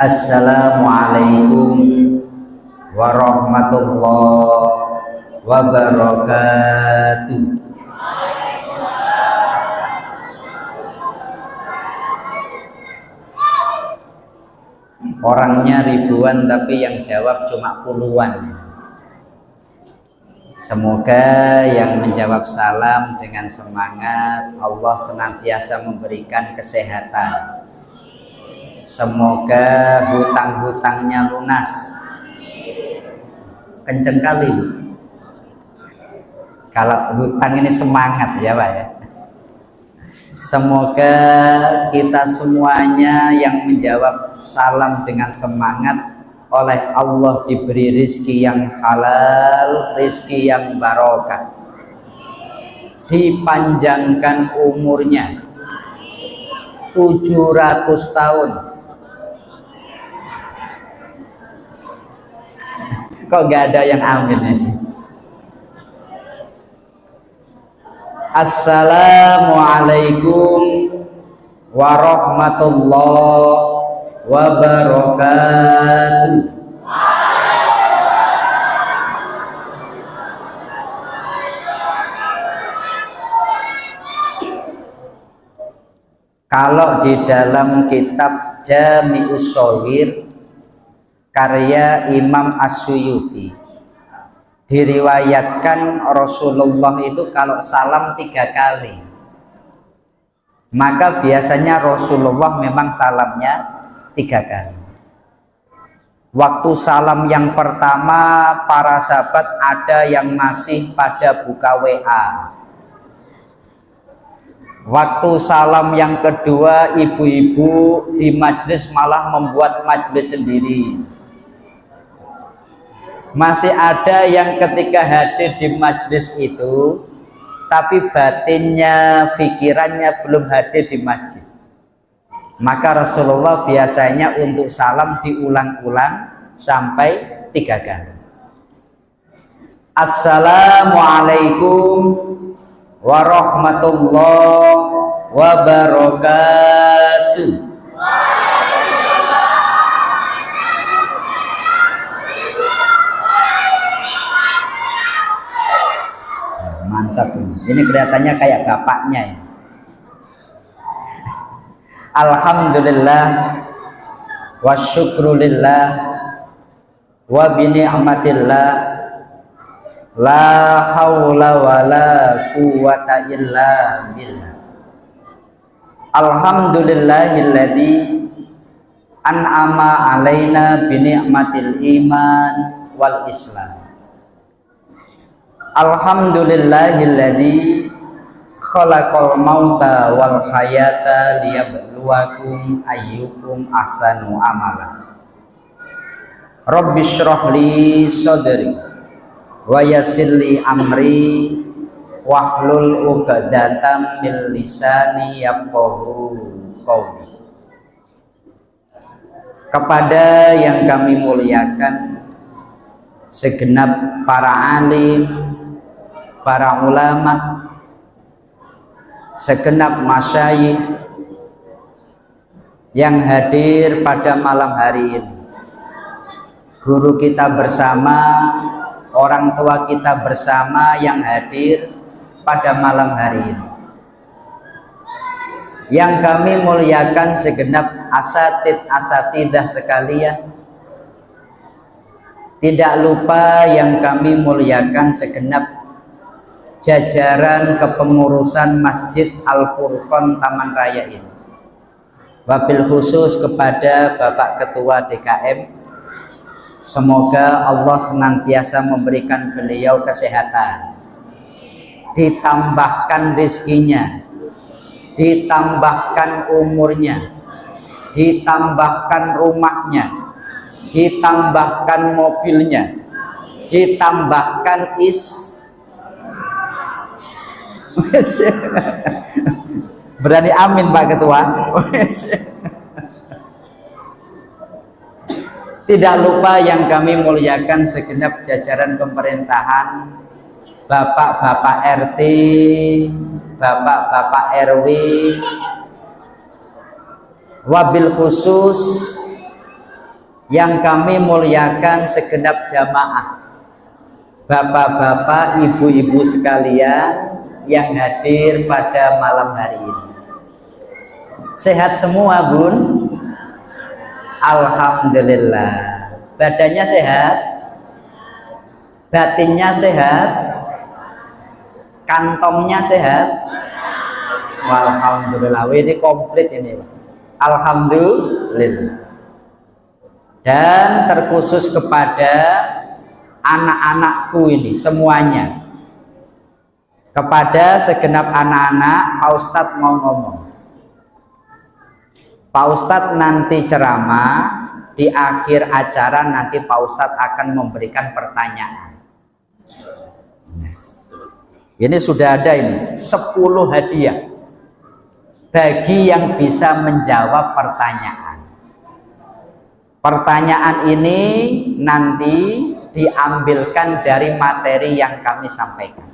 Assalamualaikum warahmatullahi wabarakatuh. Orangnya ribuan tapi yang jawab cuma puluhan. Semoga yang menjawab salam dengan semangat Allah senantiasa memberikan kesehatan. Semoga hutang-hutangnya lunas. Kenceng kali. Kalau hutang ini semangat ya Pak ya. Semoga kita semuanya yang menjawab salam dengan semangat oleh Allah diberi rizki yang halal, rizki yang barokah, dipanjangkan umurnya 700 tahun. Kok gak ada yang amin ya? Assalamualaikum warahmatullahi wabarakatuh. Kalau di dalam kitab Jami'us Shaghir karya Imam As-Suyuti diriwayatkan Rasulullah itu kalau salam 3 kali, maka biasanya Rasulullah memang salamnya 3 kali. Waktu salam yang pertama para sahabat ada yang masih pada buka WA. Waktu salam yang kedua ibu-ibu di majelis malah membuat majelis sendiri. Masih ada yang ketika hadir di majelis itu tapi batinnya, pikirannya belum hadir di masjid. Maka Rasulullah biasanya untuk salam diulang-ulang sampai 3 kali. Assalamualaikum warahmatullahi wabarakatuh. Mantap ini kelihatannya kayak bapaknya ya. Alhamdulillah wa syukrulillah wa bini'matillah la haula wa la quwata illa billah. Alhamdulillahilladzi an'ama alaina bini'matil iman wal islam. Alhamdulillahilladzi khalaqal mauta wal hayata liyabluwakum ayyukum ahsanu amala. Rabbi shrah li sadri wa yassir li amri wahlul 'uqdatam min lisani yafqahu qawli. Kepada yang kami muliakan segenap para alim, para ulama, segenap masyayikh yang hadir pada malam hari ini, guru kita bersama, orang tua kita bersama yang hadir pada malam hari ini, yang kami muliakan segenap asatidah sekalian, tidak lupa yang kami muliakan segenap jajaran kepengurusan Masjid Al-Furqon Taman Raya ini. Wabil khusus kepada Bapak Ketua DKM, semoga Allah senantiasa memberikan beliau kesehatan, ditambahkan rezekinya, ditambahkan umurnya, ditambahkan rumahnya, ditambahkan mobilnya, ditambahkan berani amin Pak Ketua. Tidak lupa yang kami muliakan segenap jajaran pemerintahan, Bapak-bapak RT, Bapak-bapak RW, wabil khusus yang kami muliakan segenap jamaah, bapak-bapak, ibu-ibu sekalian yang hadir pada malam hari ini. Sehat semua, Bun? Alhamdulillah. Badannya sehat, batinnya sehat, kantongnya sehat. Alhamdulillah. Ini komplit ini, alhamdulillah. Dan terkhusus kepada anak-anakku ini semuanya, kepada segenap anak-anak, Pak Ustadz mau ngomong. Pak Ustadz nanti ceramah, di akhir acara nanti Pak Ustadz akan memberikan pertanyaan. Ini sudah ada ini 10 hadiah bagi yang bisa menjawab pertanyaan. Pertanyaan ini nanti diambilkan dari materi yang kami sampaikan.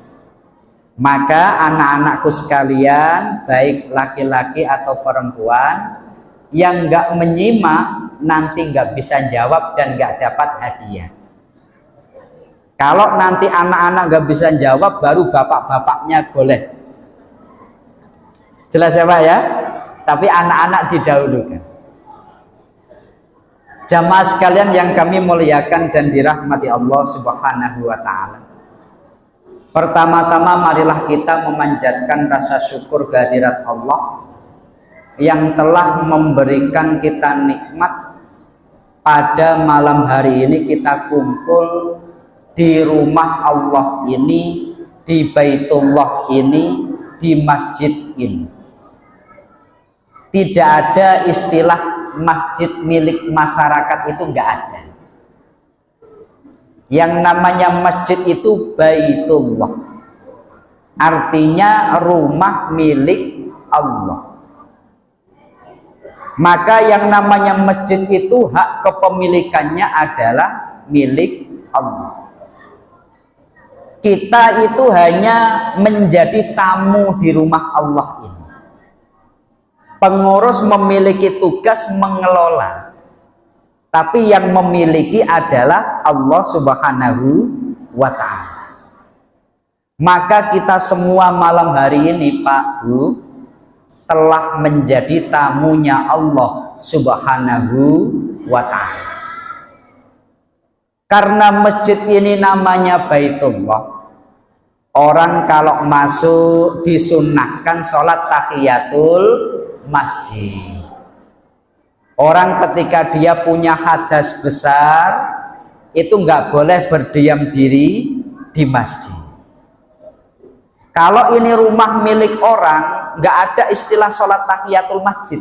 Maka anak-anakku sekalian, baik laki-laki atau perempuan, yang nggak menyimak nanti nggak bisa jawab dan nggak dapat hadiah. Kalau nanti anak-anak nggak bisa jawab, baru bapak-bapaknya boleh. Jelas ya Pak ya? Tapi anak-anak didahulukan. Jamaah sekalian yang kami muliakan dan dirahmati Allah Subhanahu wa Ta'ala. Pertama-tama marilah kita memanjatkan rasa syukur kehadirat Allah yang telah memberikan kita nikmat pada malam hari ini kita kumpul di rumah Allah ini, di Baitullah ini, di masjid ini. Tidak ada istilah masjid milik masyarakat, itu enggak ada. Yang namanya masjid itu Baitullah, artinya rumah milik Allah. Maka yang namanya masjid itu hak kepemilikannya adalah milik Allah. Kita itu hanya menjadi tamu di rumah Allah ini. Pengurus memiliki tugas mengelola, tapi yang memiliki adalah Allah Subhanahu wa Ta'ala. Maka kita semua malam hari ini Pak Bu telah menjadi tamunya Allah Subhanahu wa Ta'ala. Karena masjid ini namanya Baitullah, orang kalau masuk disunnahkan sholat tahiyatul masjid. Orang ketika dia punya hadas besar itu nggak boleh berdiam diri di masjid. Kalau ini rumah milik orang, nggak ada istilah sholat tahiyatul masjid.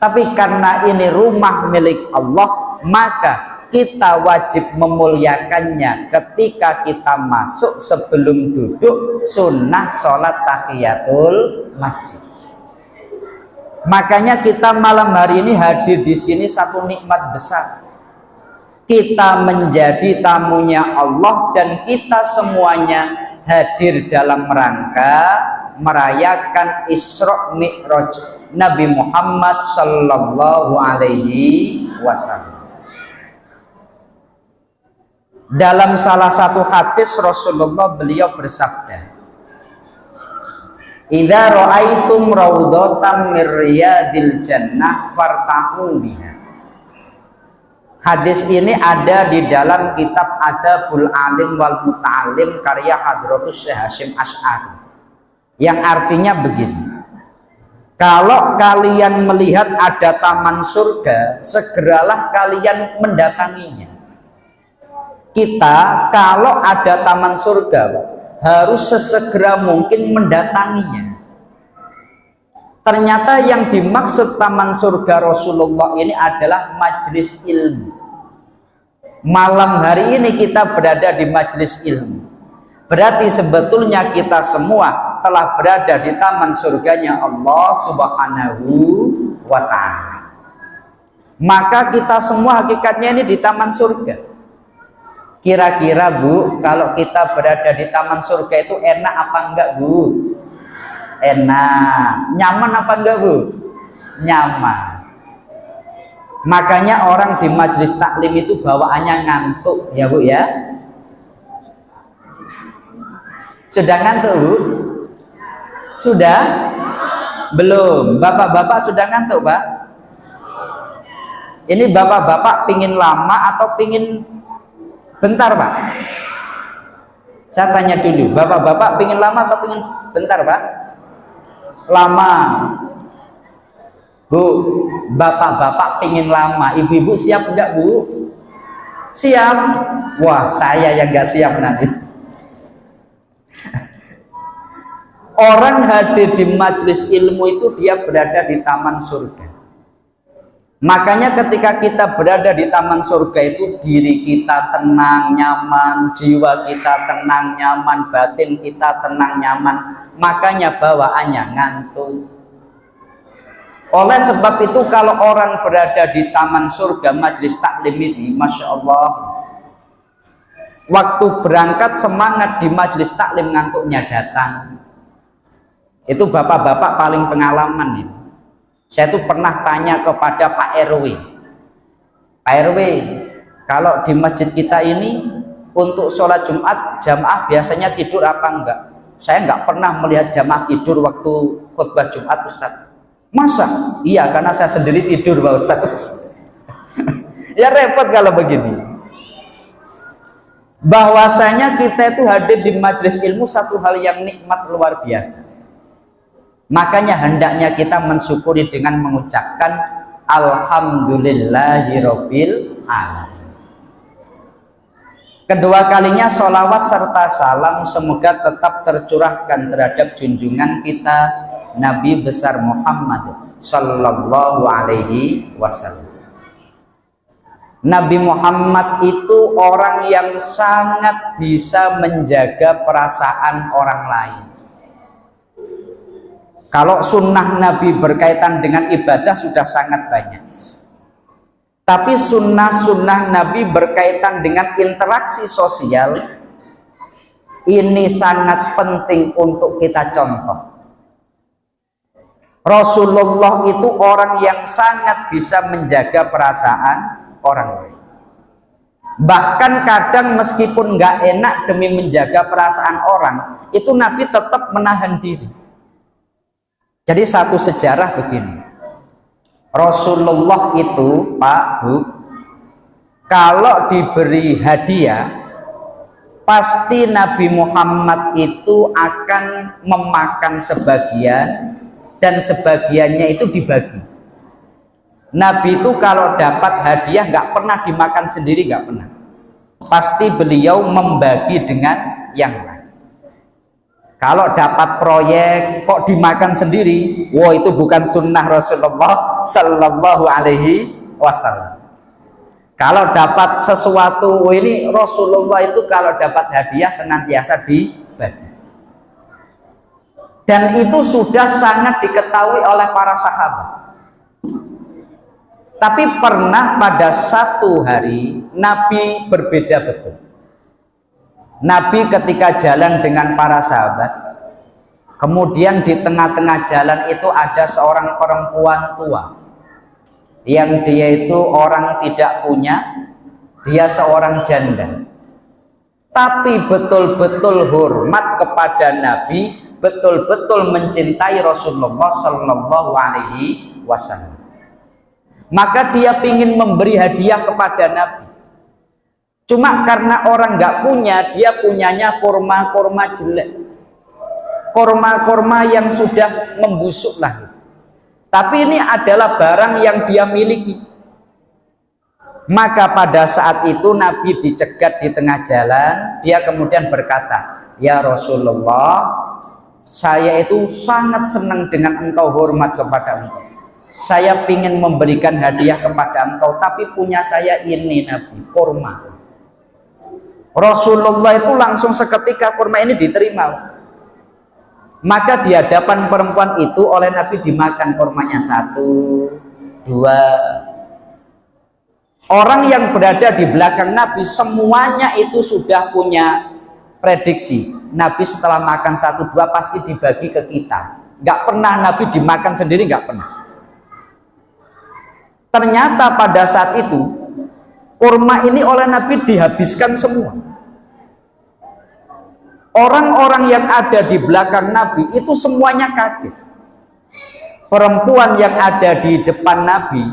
Tapi karena ini rumah milik Allah, maka kita wajib memuliakannya ketika kita masuk. Sebelum duduk sunnah sholat tahiyatul masjid. Makanya kita malam hari ini hadir di sini satu nikmat besar. Kita menjadi tamunya Allah dan kita semuanya hadir dalam rangka merayakan Isra Mi'raj Nabi Muhammad sallallahu alaihi wasallam. Dalam salah satu hadis Rasulullah beliau bersabda, "Idza ra'aitum raudhatan mir riyadil jannah farta'u biha." Hadis ini ada di dalam kitab Adabul Alim wal Muta'alim karya Hadratus Syekh Hasyim Asy'ari, yang artinya begini: kalau kalian melihat ada taman surga, segeralah kalian mendatanginya. Kita kalau ada taman surga harus sesegera mungkin mendatanginya. Ternyata yang dimaksud taman surga Rasulullah ini adalah majelis ilmu. Malam hari ini kita berada di majelis ilmu. Berarti sebetulnya kita semua telah berada di taman surganya Allah Subhanahu wa Ta'ala. Maka kita semua hakikatnya ini di taman surga. Kira-kira Bu, kalau kita berada di taman surga itu enak apa enggak Bu? Enak. Nyaman apa enggak Bu? Nyaman. Makanya orang di majelis taklim itu bawaannya ngantuk ya Bu ya. Sudah ngantuk Bu? Sudah? Belum. Bapak-bapak sudah ngantuk Pak? Ini bapak-bapak pingin lama atau pingin bentar Pak? Saya tanya dulu, bapak-bapak pingin lama atau pingin bentar Pak? Lama. Bu, bapak-bapak pingin lama, ibu-ibu siap enggak Bu? Siap. Wah, saya yang enggak siap nanti. Orang hadir di majelis ilmu itu dia berada di taman surga. Makanya ketika kita berada di taman surga itu diri kita tenang, nyaman, jiwa kita tenang, nyaman, batin kita tenang, nyaman. Makanya bawaannya ngantuk. Oleh sebab itu kalau orang berada di taman surga majelis taklim ini, Masya Allah, waktu berangkat semangat di majelis taklim, ngantuknya datang. Itu bapak-bapak paling pengalaman ini. Saya tuh pernah tanya kepada Pak RW, Pak RW, kalau di masjid kita ini untuk sholat Jumat jamaah biasanya tidur apa enggak? Saya enggak pernah melihat jamaah tidur waktu khutbah Jumat Ustadz. Masa? Iya, karena saya sendiri tidur Pak Ustadz. Ya repot kalau begini. Bahwasanya kita itu hadir di majelis ilmu satu hal yang nikmat luar biasa. Makanya hendaknya kita mensyukuri dengan mengucapkan Alhamdulillahirabbil alamin. Kedua kalinya sholawat serta salam semoga tetap tercurahkan terhadap junjungan kita Nabi besar Muhammad sallallahu alaihi wasallam. Nabi Muhammad itu orang yang sangat bisa menjaga perasaan orang lain. Kalau sunnah Nabi berkaitan dengan ibadah sudah sangat banyak. Tapi sunnah-sunnah Nabi berkaitan dengan interaksi sosial ini sangat penting untuk kita contoh. Rasulullah itu orang yang sangat bisa menjaga perasaan orang lain. Bahkan kadang meskipun nggak enak demi menjaga perasaan orang, itu Nabi tetap menahan diri. Jadi satu sejarah begini, Rasulullah itu Pak Bu, kalau diberi hadiah, pasti Nabi Muhammad itu akan memakan sebagian dan sebagiannya itu dibagi. Nabi itu kalau dapat hadiah nggak pernah dimakan sendiri, nggak pernah. Pasti beliau membagi dengan yang lain. Kalau dapat proyek kok dimakan sendiri, wah itu bukan sunnah Rasulullah Sallallahu Alaihi Wasallam. Kalau dapat sesuatu, ini Rasulullah itu kalau dapat hadiah senantiasa dibagi. Dan itu sudah sangat diketahui oleh para sahabat. Tapi pernah pada satu hari Nabi berbeda betul. Nabi ketika jalan dengan para sahabat, kemudian di tengah-tengah jalan itu ada seorang perempuan tua yang dia itu orang tidak punya, dia seorang janda, tapi betul-betul hormat kepada Nabi, betul-betul mencintai Rasulullah Sallallahu Alaihi Wasallam. Maka dia ingin memberi hadiah kepada Nabi. Cuma karena orang nggak punya, dia punyanya kurma-kurma jelek, kurma-kurma yang sudah membusuk lah. Tapi ini adalah barang yang dia miliki. Maka pada saat itu Nabi dicegat di tengah jalan, dia kemudian berkata, "Ya Rasulullah, saya itu sangat senang dengan engkau, hormat kepada engkau. Saya ingin memberikan hadiah kepada engkau, tapi punya saya ini Nabi, kurma." Rasulullah itu langsung seketika kurma ini diterima. Maka di hadapan perempuan itu oleh Nabi dimakan kurmanya 1, 2. Orang yang berada di belakang Nabi semuanya itu sudah punya prediksi. Nabi setelah makan 1, 2 pasti dibagi ke kita. Nggak pernah Nabi dimakan sendiri, nggak pernah. Ternyata pada saat itu kurma ini oleh Nabi dihabiskan semua. Orang-orang yang ada di belakang Nabi itu semuanya kaget. Perempuan yang ada di depan Nabi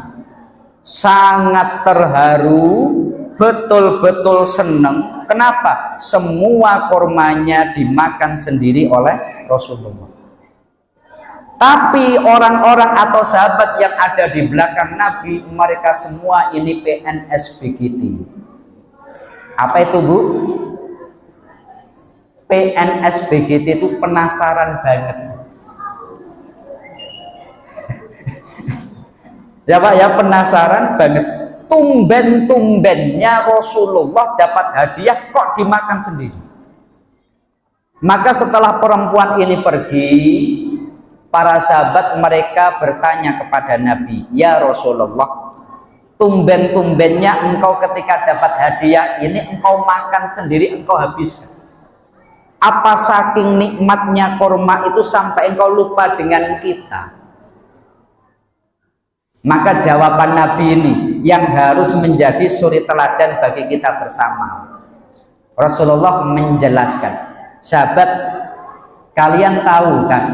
sangat terharu, betul-betul senang. Kenapa? Semua kurmanya dimakan sendiri oleh Rasulullah. Tapi orang-orang atau sahabat yang ada di belakang Nabi, mereka semua ini PNS begitu. Apa itu, Bu? PNS BGT itu penasaran banget. Ya Pak ya, penasaran banget. Tumben-tumbennya Rasulullah dapat hadiah kok dimakan sendiri. Maka setelah perempuan ini pergi, para sahabat mereka bertanya kepada Nabi, "Ya Rasulullah, tumben-tumbennya engkau ketika dapat hadiah ini engkau makan sendiri, engkau habiskan. Apa saking nikmatnya kurma itu sampai engkau lupa dengan kita?" Maka jawaban Nabi ini yang harus menjadi suri teladan bagi kita bersama. Rasulullah menjelaskan, "Sahabat, kalian tahu kan,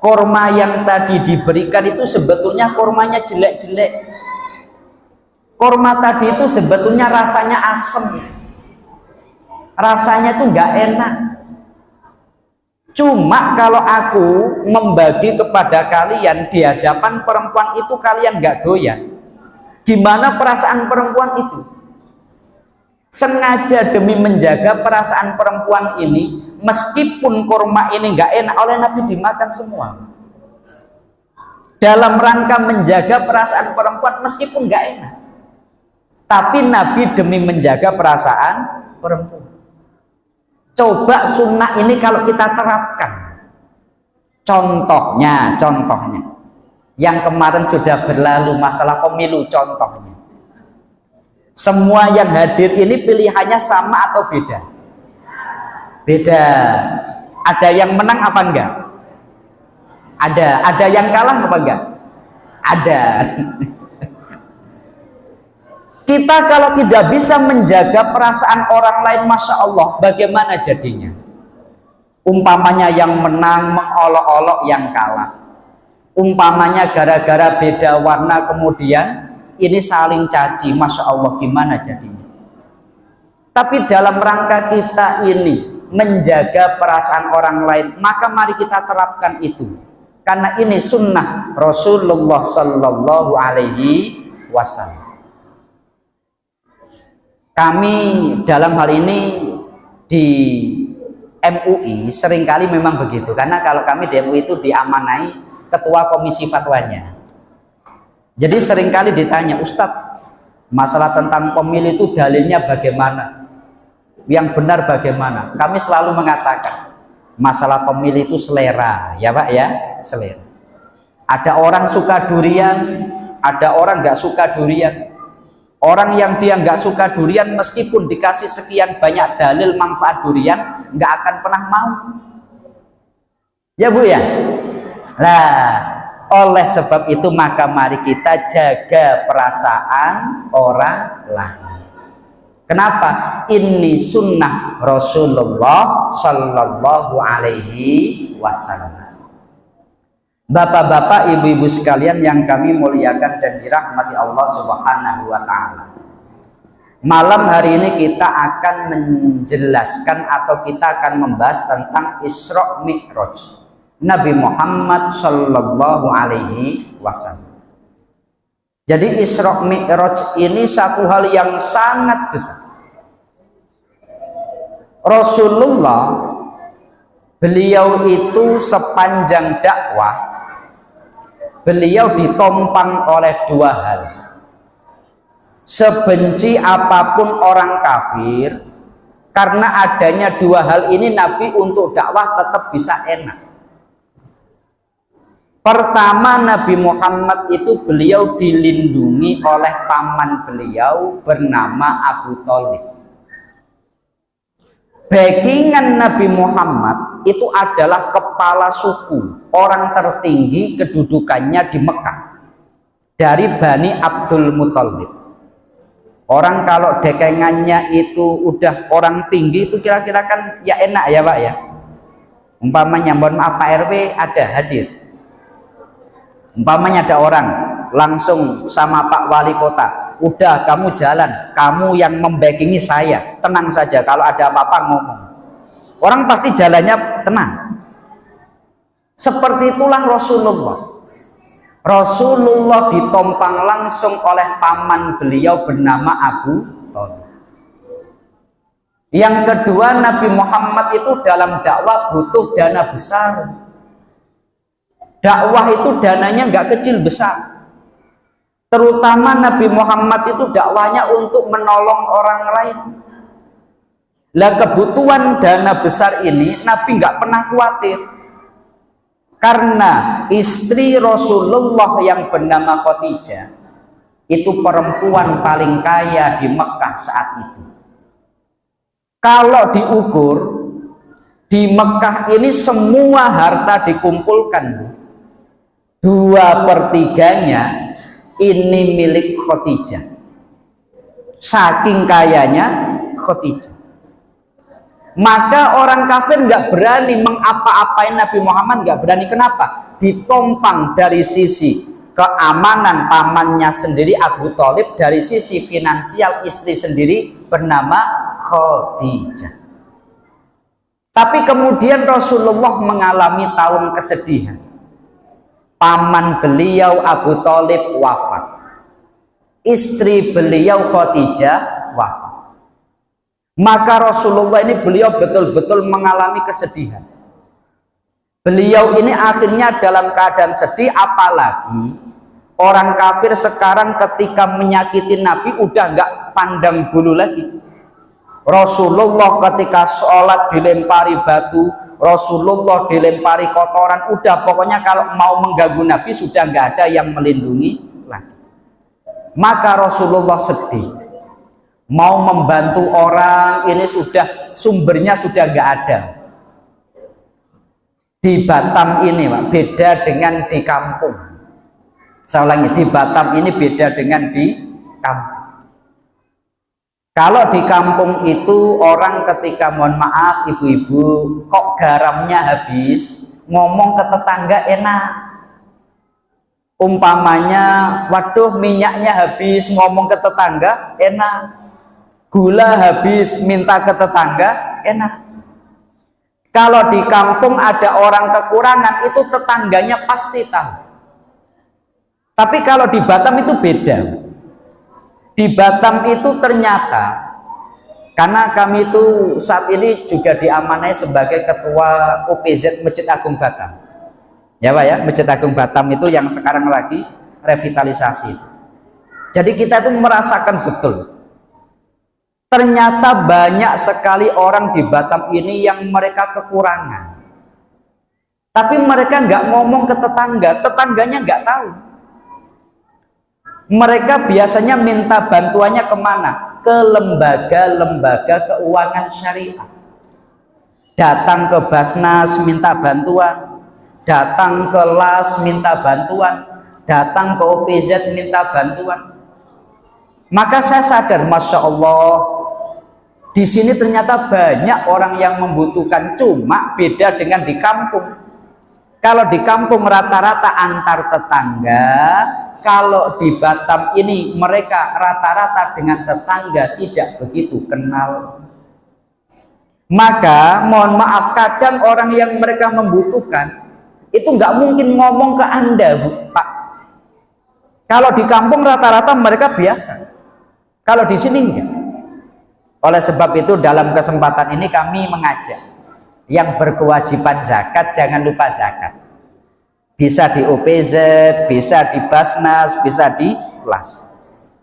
kurma yang tadi diberikan itu sebetulnya kurmanya jelek-jelek. Kurma tadi itu sebetulnya rasanya asam. Rasanya tuh nggak enak. Cuma kalau aku membagi kepada kalian di hadapan perempuan itu kalian nggak doyan. Gimana perasaan perempuan itu? Sengaja demi menjaga perasaan perempuan ini, meskipun kurma ini nggak enak oleh Nabi dimakan semua. Dalam rangka menjaga perasaan perempuan meskipun nggak enak. Tapi Nabi demi menjaga perasaan perempuan. Coba sunnah ini kalau kita terapkan. Contohnya yang kemarin sudah berlalu masalah pemilu, contohnya. Semua yang hadir ini pilihannya sama atau beda? Beda. Ada yang menang apa enggak? Ada yang kalah apa enggak? Ada. Kita kalau tidak bisa menjaga perasaan orang lain, Masya Allah, bagaimana jadinya? Umpamanya yang menang mengolok-olok yang kalah. Umpamanya gara-gara beda warna kemudian ini saling caci, Masya Allah, gimana jadinya? Tapi dalam rangka kita ini menjaga perasaan orang lain, maka mari kita terapkan itu. Karena ini sunnah Rasulullah Sallallahu Alaihi Wasallam. Kami dalam hal ini di MUI seringkali memang begitu, karena kalau kami di MUI itu diamanai ketua komisi fatwanya. Jadi seringkali ditanya, "Ustadz, masalah tentang pemilu itu dalilnya bagaimana? Yang benar bagaimana?" Kami selalu mengatakan, masalah pemilu itu selera, ya Pak ya, selera. Ada orang suka durian, ada orang nggak suka durian. Orang yang dia nggak suka durian meskipun dikasih sekian banyak dalil manfaat durian nggak akan pernah mau. Ya Bu ya. Nah, oleh sebab itu maka mari kita jaga perasaan orang lain. Kenapa? Ini sunnah Rasulullah Sallallahu Alaihi Wasallam. Bapak-bapak, ibu-ibu sekalian yang kami muliakan dan dirahmati Allah Subhanahu wa Ta'ala. Malam hari ini kita akan menjelaskan atau kita akan membahas tentang Isra Mi'raj Nabi Muhammad Sallallahu Alaihi Wasallam. Jadi Isra Mi'raj ini satu hal yang sangat besar. Rasulullah, beliau itu sepanjang dakwah beliau ditompang oleh dua hal. Sebenci apapun orang kafir, karena adanya dua hal ini Nabi untuk dakwah tetap bisa enak. Pertama, Nabi Muhammad itu beliau dilindungi oleh paman beliau bernama Abu Thalib. Backingan Nabi Muhammad itu adalah kepala suku, orang tertinggi kedudukannya di Mekah. dari Bani Abdul Muthalib. Orang kalau dekengannya itu udah orang tinggi itu kira-kira kan ya enak ya Pak ya. Umpamanya mohon maaf Pak RW ada hadir, umpamanya ada orang langsung sama Pak Wali Kota, udah kamu jalan, kamu yang membackingi saya, tenang saja, kalau ada apa-apa ngomong. Orang pasti jalannya tenang. Seperti itulah Rasulullah ditompang langsung oleh paman beliau bernama Abu Thalib. Yang kedua, Nabi Muhammad itu dalam dakwah butuh dana besar. Dakwah itu dananya nggak kecil besar. Terutama Nabi Muhammad itu dakwahnya untuk menolong orang lain. Lah kebutuhan dana besar ini Nabi nggak pernah khawatir. Karena istri Rasulullah yang bernama Khadijah itu perempuan paling kaya di Mekah saat itu. Kalau diukur di Mekah ini semua harta dikumpulkan, 2/3-nya ini milik Khadijah. Saking kayanya Khadijah. Maka orang kafir nggak berani mengapa-apain Nabi Muhammad, nggak berani. Kenapa? Ditompang dari sisi keamanan pamannya sendiri Abu Thalib, dari sisi finansial istri sendiri bernama Khadijah. Tapi kemudian Rasulullah mengalami tahun kesedihan. Paman beliau Abu Thalib wafat, istri beliau Khadijah wafat. Maka Rasulullah ini beliau betul-betul mengalami kesedihan. Beliau ini akhirnya dalam keadaan sedih, apalagi orang kafir sekarang ketika menyakiti Nabi udah nggak pandang bulu lagi. Rasulullah ketika sholat dilempari batu, Rasulullah dilempari kotoran, udah pokoknya kalau mau mengganggu Nabi sudah nggak ada yang melindungi lagi. Maka Rasulullah sedih. Mau membantu orang ini sudah sumbernya sudah nggak ada. Di Batam ini Pak, beda dengan di kampung. Saya ulangi, di Batam ini beda dengan di kampung. Kalau di kampung itu orang ketika mohon maaf ibu-ibu kok garamnya habis, ngomong ke tetangga enak. Umpamanya waduh minyaknya habis, ngomong ke tetangga enak. Gula habis, minta ke tetangga enak. Kalau di kampung ada orang kekurangan, itu tetangganya pasti tahu. Tapi kalau di Batam itu beda. Di Batam itu ternyata, karena kami itu saat ini juga diamanai sebagai ketua OPZ Masjid Agung Batam. Ya Pak ya, Masjid Agung Batam itu yang sekarang lagi revitalisasi. Jadi kita itu merasakan betul. Ternyata banyak sekali orang di Batam ini yang mereka kekurangan. Tapi mereka nggak ngomong ke tetangga, tetangganya nggak tahu. Mereka biasanya minta bantuannya kemana? Ke lembaga-lembaga keuangan syariah. Datang ke Basnas minta bantuan, datang ke LAS minta bantuan, datang ke OPZ minta bantuan. Maka saya sadar, Masya Allah, di sini ternyata banyak orang yang membutuhkan, cuma beda dengan di kampung. Kalau di kampung rata-rata antar tetangga, kalau di Batam ini mereka rata-rata dengan tetangga tidak begitu kenal. Maka mohon maaf, kadang orang yang mereka membutuhkan itu nggak mungkin ngomong ke Anda, Bu, Pak. Kalau di kampung rata-rata mereka biasa. Kalau di sini enggak. Oleh sebab itu dalam kesempatan ini kami mengajak yang berkewajiban zakat jangan lupa zakat. Bisa di OPZ, bisa di Basnas, bisa di LAS.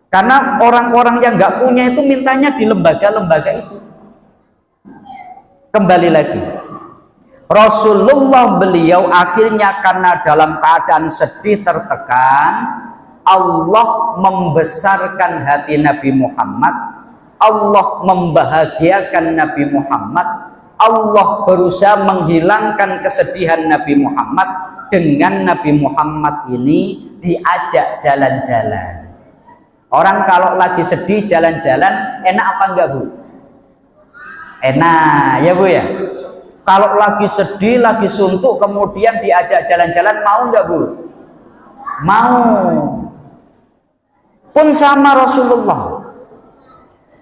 Karena orang-orang yang nggak punya itu mintanya di lembaga-lembaga itu. Kembali lagi, Rasulullah beliau akhirnya karena dalam keadaan sedih tertekan, Allah membesarkan hati Nabi Muhammad, Allah membahagiakan Nabi Muhammad, Allah berusaha menghilangkan kesedihan Nabi Muhammad dengan Nabi Muhammad ini diajak jalan-jalan. Orang kalau lagi sedih jalan-jalan enak apa enggak Bu? Enak ya Bu ya. Kalau lagi sedih, lagi suntuk, kemudian diajak jalan-jalan, mau enggak Bu? Mau. Pun sama Rasulullah.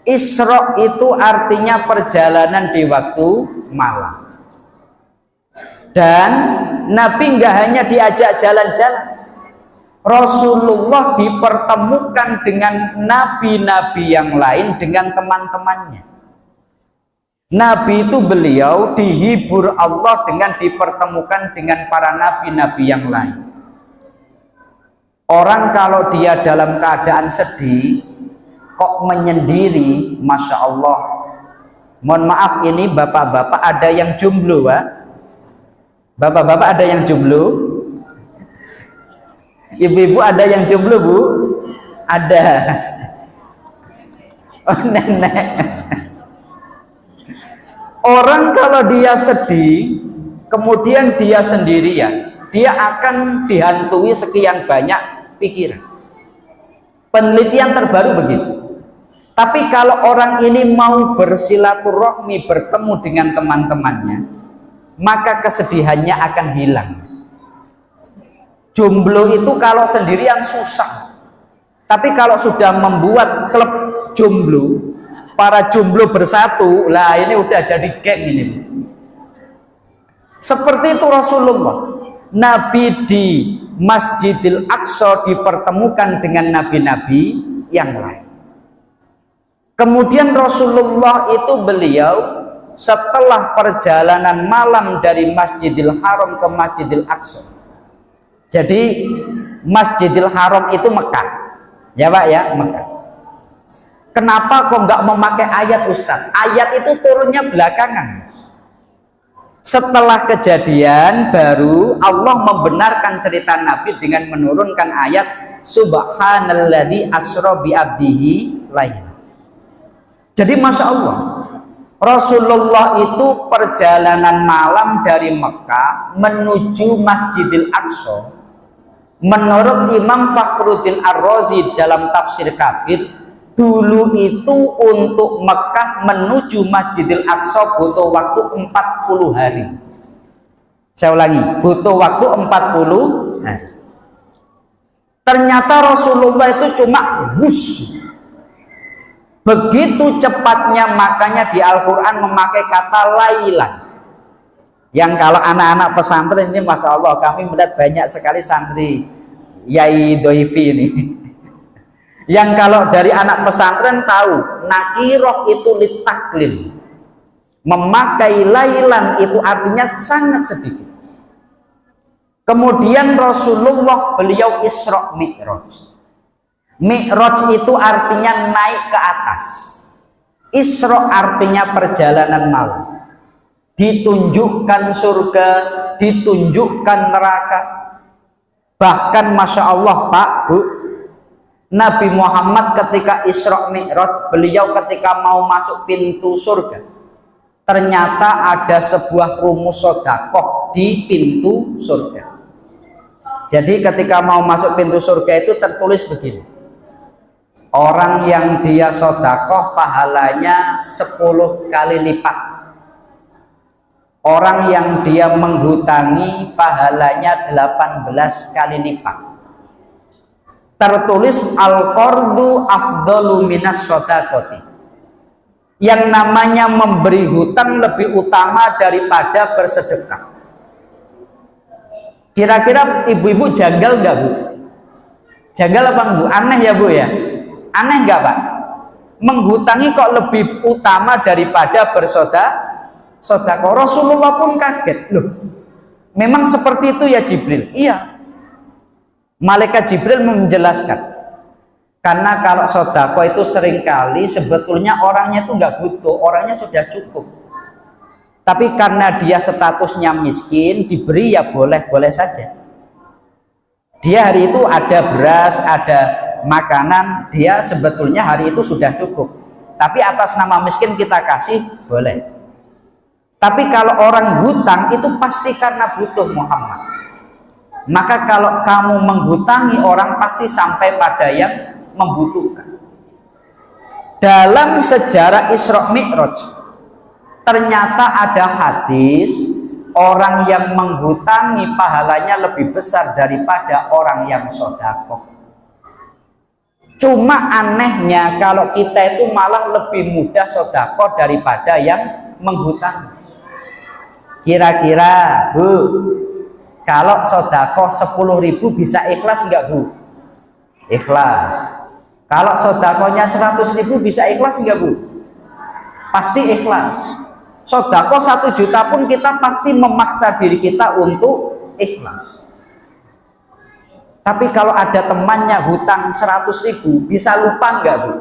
Isra itu artinya perjalanan di waktu malam. Dan Nabi nggak hanya diajak jalan-jalan, Rasulullah dipertemukan dengan nabi-nabi yang lain dengan teman-temannya. Nabi itu beliau dihibur Allah dengan dipertemukan dengan para nabi-nabi yang lain. Orang kalau dia dalam keadaan sedih kok menyendiri, Masya Allah. Mohon maaf, ini bapak-bapak ada yang jomblo, Pak. Bapak-bapak ada yang jomblo? Ibu-ibu ada yang jomblo, Bu? Ada. Oh, nenek. Orang kalau dia sedih, kemudian dia sendirian, dia akan dihantui sekian banyak pikiran. Penelitian terbaru begitu. Tapi kalau orang ini mau bersilaturahmi, bertemu dengan teman-temannya, maka kesedihannya akan hilang. Jomblo itu kalau sendirian susah, tapi kalau sudah membuat klub jomblo, para jomblo bersatu, lah ini udah jadi geng ini. Seperti itu Rasulullah. Nabi di Masjidil Aqsa dipertemukan dengan nabi-nabi yang lain. Kemudian Rasulullah itu beliau setelah perjalanan malam dari Masjidil Haram ke Masjidil Aqsa. Jadi Masjidil Haram itu Mekah, ya Pak ya, Mekah. Kenapa kok nggak memakai ayat Ustadz? Ayat itu turunnya belakangan. Setelah kejadian baru Allah membenarkan cerita Nabi dengan menurunkan ayat Subhanalladzi asra bi abdihi laylan. Jadi Masya Allah, Rasulullah itu perjalanan malam dari Mekah menuju Masjidil Aqsa. Menurut Imam Fakhruddin Ar-Razi dalam tafsir Kabir, dulu itu untuk Mekah menuju Masjidil Aqsa butuh waktu 40 hari. Saya ulangi, butuh waktu 40 hari. Ternyata Rasulullah itu cuma bus. Begitu cepatnya, makanya di Al-Quran memakai kata lailan. Yang kalau anak-anak pesantren ini Masya Allah, kami melihat banyak sekali santri Yai Doifi ini. Yang kalau dari anak pesantren tahu nakiroh itu litaklil, memakai lailan itu artinya sangat sedikit. Kemudian Rasulullah beliau Isra Mi'raj. Mi'raj itu artinya naik ke atas. Isra artinya perjalanan malam. Ditunjukkan surga, ditunjukkan neraka. Bahkan Masya Allah Pak Bu, Nabi Muhammad ketika Isra Mi'raj, beliau ketika mau masuk pintu surga, ternyata ada sebuah rumus sedekah di pintu surga. Jadi ketika mau masuk pintu surga itu tertulis begini: orang yang dia sedekah pahalanya 10 kali lipat. Orang yang dia menghutangi pahalanya 18 kali lipat. Tertulis al-qardu afdalu minas shadaqati. Yang namanya memberi hutang lebih utama daripada bersedekah. Kira-kira ibu-ibu janggal nggak Bu? Janggal apa Bu? Aneh ya Bu ya? Aneh nggak Pak? Menghutangi kok lebih utama daripada bersedekah? Rasulullah pun kaget. Loh, memang seperti itu ya Jibril? Iya. Malaikat Jibril menjelaskan, karena kalau sedekah itu seringkali sebetulnya orangnya itu nggak butuh, orangnya sudah cukup. Tapi karena dia statusnya miskin, diberi ya boleh-boleh saja. Dia hari itu ada beras, ada makanan, dia sebetulnya hari itu sudah cukup. Tapi atas nama miskin kita kasih, boleh. Tapi kalau orang hutang itu pasti karena butuh Muhammad. Maka kalau kamu menghutangi orang pasti sampai pada yang membutuhkan. Dalam sejarah Isra Mi'raj ternyata ada hadis orang yang menghutangi pahalanya lebih besar daripada orang yang sedekah. Cuma anehnya kalau kita itu malah lebih mudah sedekah daripada yang menghutangi. Kira-kira Bu, kalau sedekah 10.000 bisa ikhlas enggak Bu? Ikhlas. Kalau sedekahnya 100.000 bisa ikhlas enggak Bu? Pasti ikhlas. Sedekah 1 juta pun kita pasti memaksa diri kita untuk ikhlas. Tapi kalau ada temannya hutang 100.000, bisa lupa enggak Bu?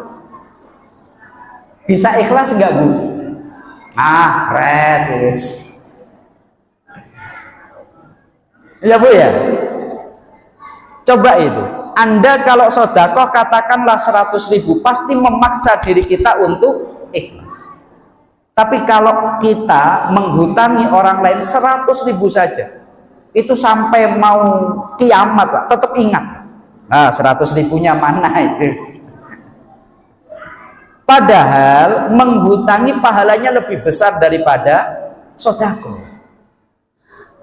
Bisa ikhlas enggak Bu? Ah, keren. Ya Bu ya. Coba itu. Anda kalau sedekah katakanlah 100.000, pasti memaksa diri kita untuk ikhlas. Tapi kalau kita menghutangi orang lain 100.000 saja, itu sampai mau kiamat Pak, tetap ingat. Nah, 100.000-nya mana itu? Padahal menghutangi pahalanya lebih besar daripada sedekah.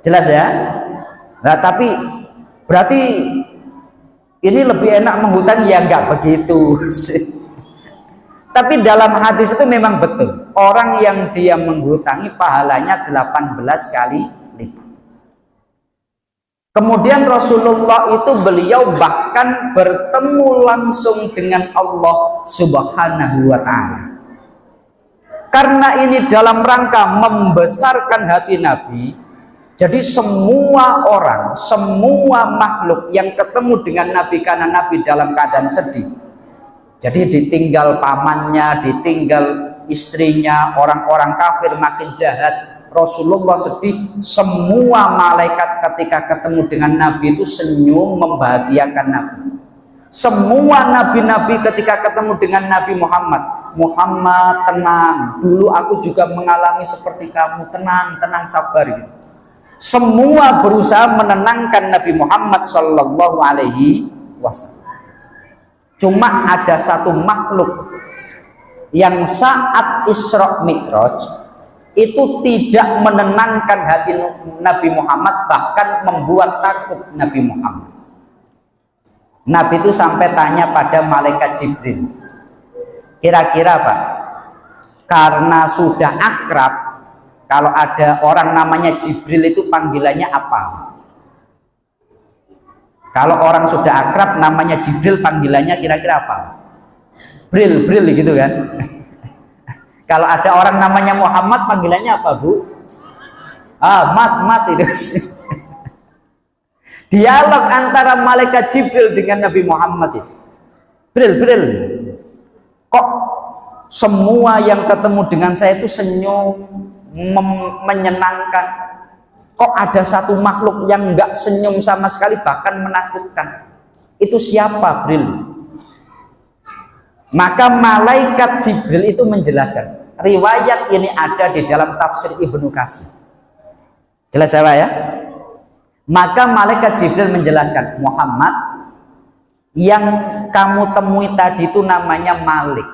Jelas ya? Nah, tapi berarti ini lebih enak menghutangi, ya enggak begitu. Tapi dalam hadis itu memang betul. Orang yang dia menghutangi pahalanya 18 kali lipat. Kemudian Rasulullah itu beliau bahkan bertemu langsung dengan Allah Subhanahu wa ta'ala. Karena ini dalam rangka membesarkan hati Nabi, jadi semua orang, semua makhluk yang ketemu dengan Nabi karena Nabi dalam keadaan sedih. Jadi ditinggal pamannya, ditinggal istrinya, orang-orang kafir makin jahat. Rasulullah sedih, semua malaikat ketika ketemu dengan Nabi itu senyum membahagiakan Nabi. Semua nabi-nabi ketika ketemu dengan Nabi Muhammad, Muhammad tenang, dulu aku juga mengalami seperti kamu, tenang, tenang, sabar gitu. Semua berusaha menenangkan Nabi Muhammad Sallallahu Alaihi Wasallam. Cuma ada satu makhluk yang saat Isra Mi'raj itu tidak menenangkan hati Nabi Muhammad, bahkan membuat takut Nabi Muhammad. Nabi itu sampai tanya pada malaikat Jibril, kira-kira Pak, karena sudah akrab, kalau ada orang namanya Jibril itu panggilannya apa? Kalau orang sudah akrab namanya Jibril, panggilannya kira-kira apa? Bril, Bril gitu kan. Kalau ada orang namanya Muhammad, panggilannya apa Bu? Ah, Mat itu. Dialog antara malaikat Jibril dengan Nabi Muhammad itu. Bril, kok semua yang ketemu dengan saya itu senyum, menyenangkan? Kok ada satu makhluk yang enggak senyum sama sekali, bahkan menakutkan? Itu siapa Bril? Maka malaikat Jibril itu menjelaskan. Riwayat ini ada di dalam tafsir Ibnu Katsir. Jelas ya Pak ya? Maka malaikat Jibril menjelaskan, Muhammad, yang kamu temui tadi itu namanya Malik,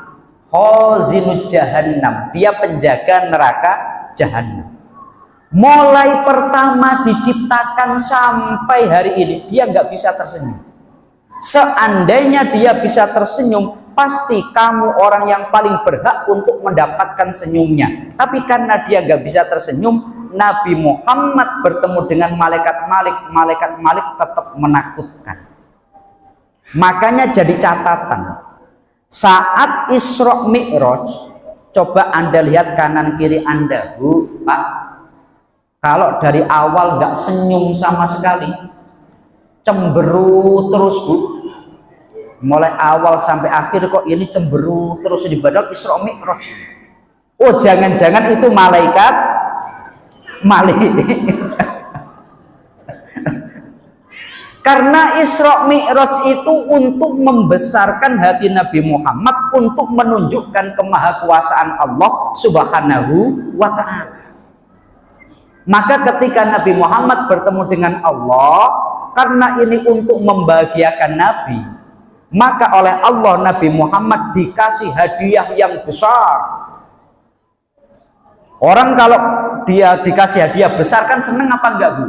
Khazinuj Jahannam, dia penjaga neraka Jahannam. Mulai pertama diciptakan sampai hari ini dia nggak bisa tersenyum. Seandainya dia bisa tersenyum, pasti kamu orang yang paling berhak untuk mendapatkan senyumnya. Tapi karena dia nggak bisa tersenyum, Nabi Muhammad bertemu dengan malaikat Malik tetap menakutkan. Makanya jadi catatan, saat Isra Mi'raj, coba Anda lihat kanan kiri Anda, Bu, Pak. Kalau dari awal nggak senyum sama sekali, cemberut terus Bu, mulai awal sampai akhir kok ini cemberut terus, di badal Isra Mi'raj. Oh, jangan-jangan itu malaikat Malik. Karena Isra Mi'raj itu untuk membesarkan hati Nabi Muhammad, untuk menunjukkan kemahakuasaan Allah Subhanahu wa ta'ala. Maka ketika Nabi Muhammad bertemu dengan Allah, karena ini untuk membahagiakan Nabi, maka oleh Allah Nabi Muhammad dikasih hadiah yang besar. Orang kalau dia dikasih hadiah besar kan seneng apa enggak, Bu?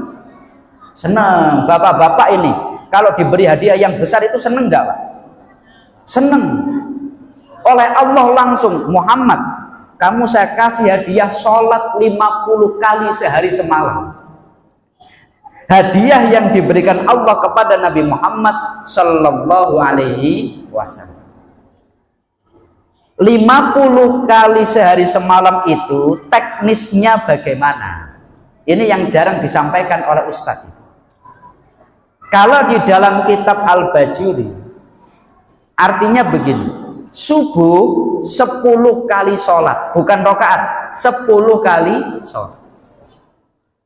Seneng. Bapak-bapak ini kalau diberi hadiah yang besar itu seneng enggak, Pak? Seneng. Oleh Allah langsung, Muhammad, kamu saya kasih hadiah sholat 50 kali sehari semalam. Hadiah yang diberikan Allah kepada Nabi Muhammad Sallallahu Alaihi Wasallam. 50 kali sehari semalam itu teknisnya bagaimana? Ini yang jarang disampaikan oleh Ustadz. Kalau di dalam kitab Al-Bajuri, artinya begini, subuh 10 kali sholat, bukan rokaat, 10 kali sholat.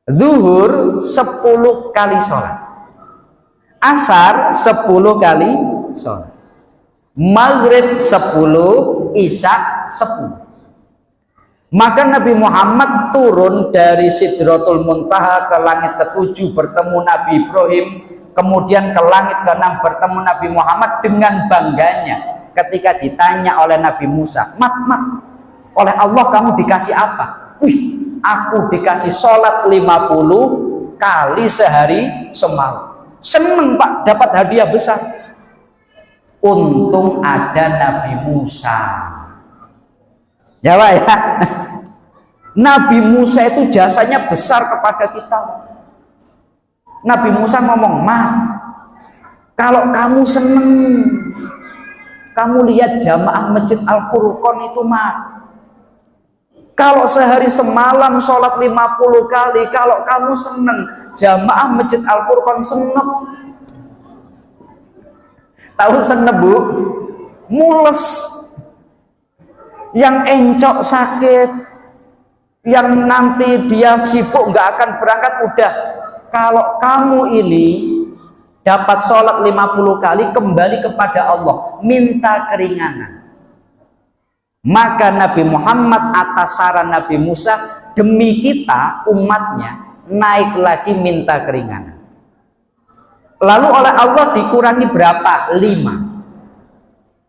Zuhur 10 kali sholat, asar 10 kali sholat, maghrib 10, isya 10. Maka Nabi Muhammad turun dari Sidratul Muntaha ke langit ke-7 bertemu Nabi Ibrahim, kemudian ke langit ke-6 bertemu Nabi Muhammad dengan bangganya ketika ditanya oleh Nabi Musa, mat, oleh Allah kamu dikasih apa? Wih, aku dikasih sholat 50 kali sehari semalam. Seneng, Pak, dapat hadiah besar. Untung ada Nabi Musa. Ya, Pak, ya. Nabi Musa itu jasanya besar kepada kita. Nabi Musa ngomong, "Mak, kalau kamu seneng, kamu lihat jamaah Masjid Al-Furqon itu, Mak. Kalau sehari semalam sholat 50 kali, kalau kamu seneng, jamaah Masjid Al-Furqon seneng." Tahu seneng, Bu? Mules. Yang encok sakit, yang nanti dia sibuk nggak akan berangkat, udah. Kalau kamu ini dapat sholat 50 kali, kembali kepada Allah, minta keringanan. Maka Nabi Muhammad atas saran Nabi Musa, demi kita umatnya, naik lagi minta keringanan. Lalu oleh Allah dikurangi berapa? 5.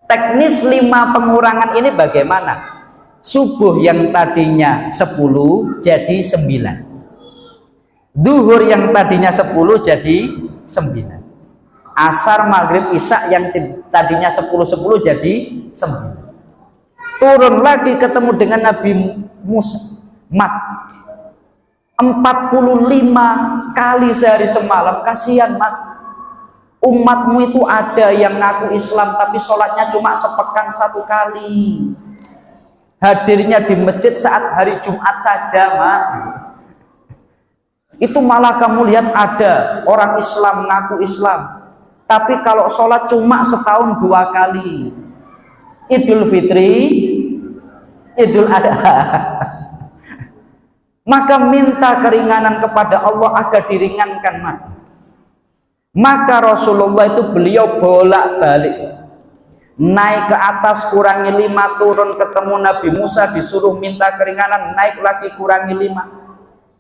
Teknis 5 pengurangan ini bagaimana? Subuh yang tadinya 10 jadi 9. Duhur yang tadinya 10 jadi 9. Asar, maghrib, isya yang tadinya 10 jadi 9. Turun lagi ketemu dengan Nabi Musa, mat, 45 kali sehari semalam. Kasihan, mat, umatmu itu ada yang ngaku Islam tapi sholatnya cuma sepekan 1 kali, hadirnya di masjid saat hari Jumat saja, mat. Itu malah kamu lihat ada orang Islam ngaku Islam tapi kalau sholat cuma setahun 2 kali, Idul Fitri, Idul Adha. Maka minta keringanan kepada Allah agar diringankan, mat. Maka Rasulullah itu beliau bolak-balik, naik ke atas kurangi 5, turun ketemu Nabi Musa disuruh minta keringanan, naik lagi kurangi 5.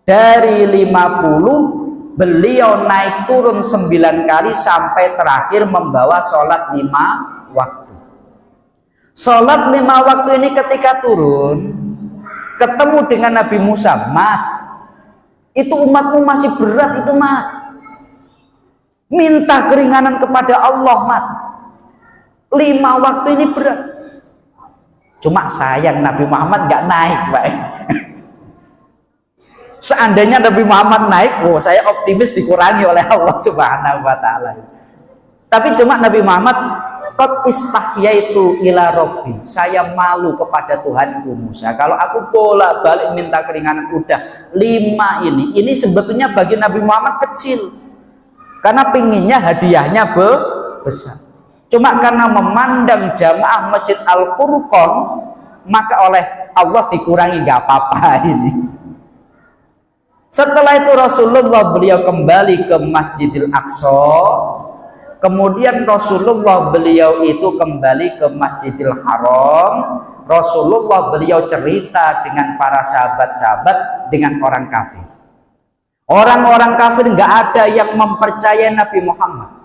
Dari 50 beliau naik turun 9 kali sampai terakhir membawa sholat 5 waktu. Sholat 5 waktu ini ketika turun ketemu dengan Nabi Musa, mat, itu umatmu masih berat itu, mat. Minta keringanan kepada Allah, mat. 5 waktu ini berat. Cuma sayang Nabi Muhammad nggak naik, Pak. Seandainya Nabi Muhammad naik, saya optimis dikurangi oleh Allah Subhanahu wa Ta'ala. Tapi cuma Nabi Muhammad, qad istahyaitu ila rabbi, saya malu kepada Tuhanku Musa. Kalau aku bolak-balik minta keringanan, udah 5 ini sebetulnya bagi Nabi Muhammad kecil. Karena pinginnya hadiahnya besar. Cuma karena memandang jamaah Masjid Al-Furqon, maka oleh Allah dikurangi, nggak apa-apa ini. Setelah itu Rasulullah beliau kembali ke Masjidil Aqsa, kemudian Rasulullah beliau itu kembali ke Masjidil Haram. Rasulullah beliau cerita dengan para sahabat-sahabat dengan orang kafir. Orang-orang kafir nggak ada yang mempercayai Nabi Muhammad.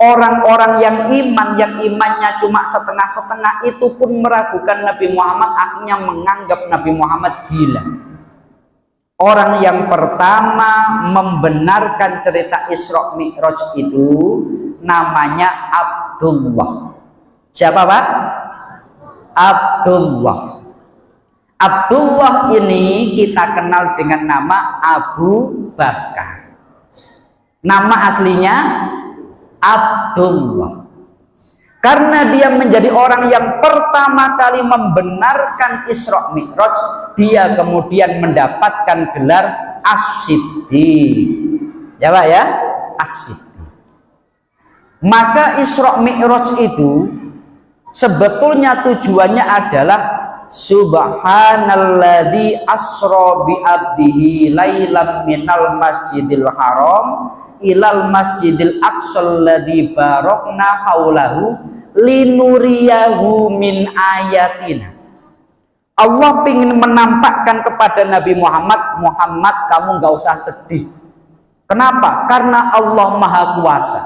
Orang-orang yang imannya cuma setengah-setengah itu pun meragukan Nabi Muhammad, akhirnya menganggap Nabi Muhammad gila. Orang yang pertama membenarkan cerita Isra Mi'raj itu namanya Abdullah. Siapa, Pak? Abdullah. Abdullah ini kita kenal dengan nama Abu Bakar. Nama aslinya Abdullah. Karena dia menjadi orang yang pertama kali membenarkan Isra Mi'raj, dia kemudian mendapatkan gelar As-Siddiq. Ya Pak ya? As-Siddiq. Maka Isra Mi'raj itu sebetulnya tujuannya adalah Subhanalladzi asra bi abdihi lailam minal masjidil haram ilal masjidil aqsal ladzi barakna haulahu linuriyahu min ayatina. Allah ingin menampakkan kepada Nabi Muhammad, Muhammad kamu nggak usah sedih. Kenapa? Karena Allah Maha Kuasa.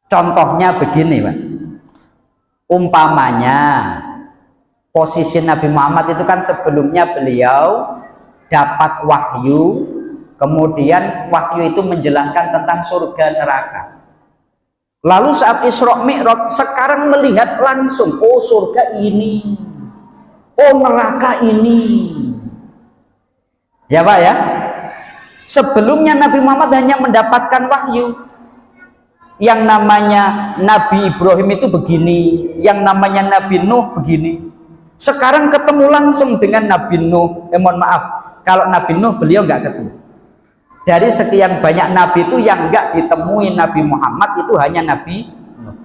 Contohnya begini, Pak. Umpamanya posisi Nabi Muhammad itu kan sebelumnya beliau dapat wahyu, kemudian wahyu itu menjelaskan tentang surga neraka. Lalu saat Isra Mi'raj sekarang melihat langsung, oh surga ini, oh neraka ini. Ya Pak ya? Sebelumnya Nabi Muhammad hanya mendapatkan wahyu. Yang namanya Nabi Ibrahim itu begini, yang namanya Nabi Nuh begini. Sekarang ketemu langsung dengan Nabi Nuh. Mohon maaf, kalau Nabi Nuh beliau nggak ketemu. Dari sekian banyak Nabi itu yang nggak ditemui Nabi Muhammad itu hanya Nabi Nuh.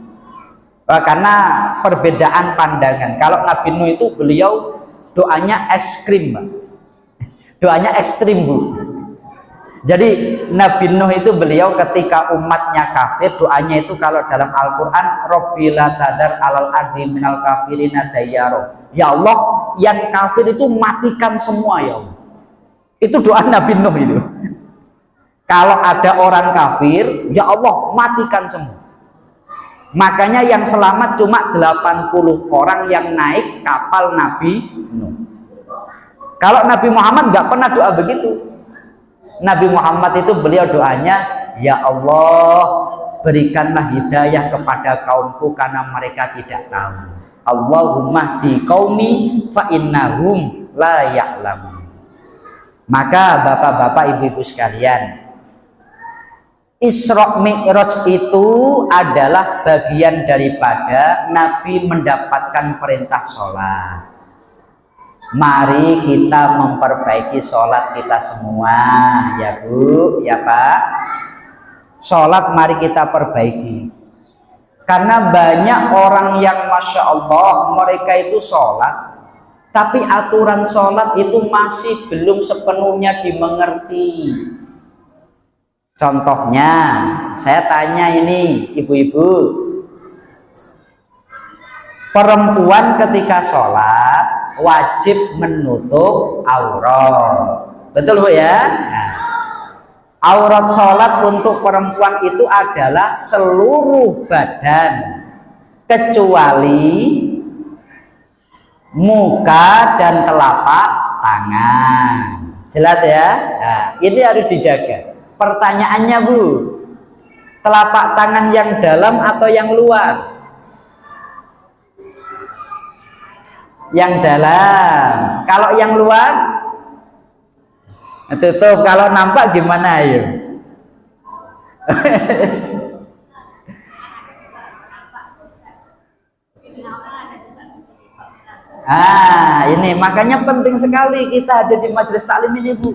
Karena perbedaan pandangan. Kalau Nabi Nuh itu beliau doanya ekstrim, Mbak. Doanya ekstrim, Bu. Jadi Nabi Nuh itu beliau ketika umatnya kafir, doanya itu kalau dalam Al-Quran, Rabbi la tadar alal ardi minal kafirina dayyaro. Ya Allah, yang kafir itu matikan semua ya Allah. Itu doa Nabi Nuh itu. Kalau ada orang kafir, ya Allah matikan semua. Makanya yang selamat cuma 80 orang yang naik kapal Nabi Nuh. Kalau Nabi Muhammad nggak pernah doa begitu. Nabi Muhammad itu beliau doanya, ya Allah berikanlah hidayah kepada kaumku karena mereka tidak tahu. Allahumma di qaumi fa innahum la ya'lamun. Maka bapak-bapak ibu-ibu sekalian, Isra Mi'raj itu adalah bagian daripada Nabi mendapatkan perintah sholat. Mari kita memperbaiki sholat kita semua, ya Bu, ya Pak. Sholat mari kita perbaiki. Karena banyak orang yang Masya Allah mereka itu sholat, tapi aturan sholat itu masih belum sepenuhnya dimengerti. Contohnya, saya tanya ini ibu-ibu, perempuan ketika sholat wajib menutup aurat, betul Bu ya? Nah, aurat sholat untuk perempuan itu adalah seluruh badan kecuali muka dan telapak tangan. Jelas ya? Nah, ini harus dijaga. Pertanyaannya Bu, telapak tangan yang dalam atau yang luar? Yang dalam. Kalau yang luar tutup. Kalau nampak gimana ayo? Ini makanya penting sekali kita ada di majelis taklim ini Bu.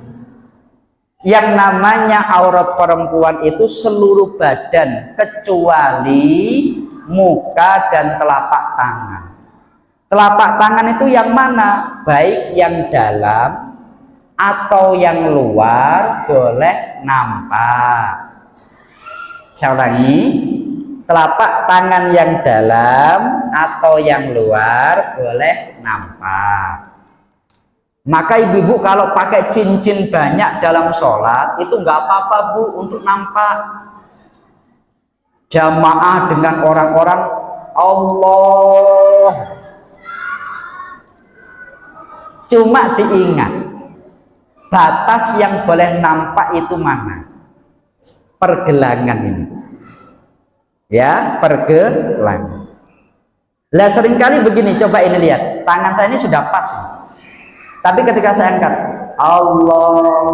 Yang namanya aurat perempuan itu seluruh badan kecuali muka dan telapak tangan. Telapak tangan itu yang mana? Baik yang dalam atau yang luar boleh nampak. Saya ulangi, telapak tangan yang dalam atau yang luar boleh nampak. Maka ibu-ibu kalau pakai cincin banyak dalam sholat itu nggak apa-apa Bu, untuk nampak jamaah dengan orang-orang Allah. Cuma diingat, batas yang boleh nampak itu mana? Pergelangan ini, ya, pergelangan. Lah seringkali begini, coba ini lihat, tangan saya ini sudah pas, tapi ketika saya angkat, Allah,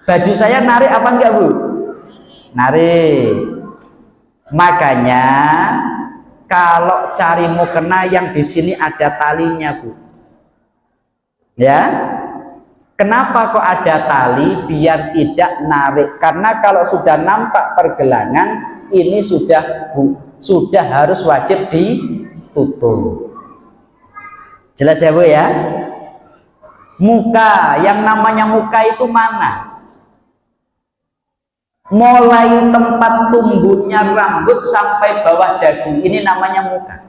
baju saya narik apa enggak Bu? Narik. Makanya kalau cari mukena yang di sini ada talinya Bu, ya. Kenapa kok ada tali? Biar tidak narik. Karena kalau sudah nampak pergelangan, ini sudah harus wajib ditutup. Jelas ya Bu ya? Muka, yang namanya muka itu mana? Mulai tempat tumbuhnya rambut sampai bawah dagu, ini namanya muka.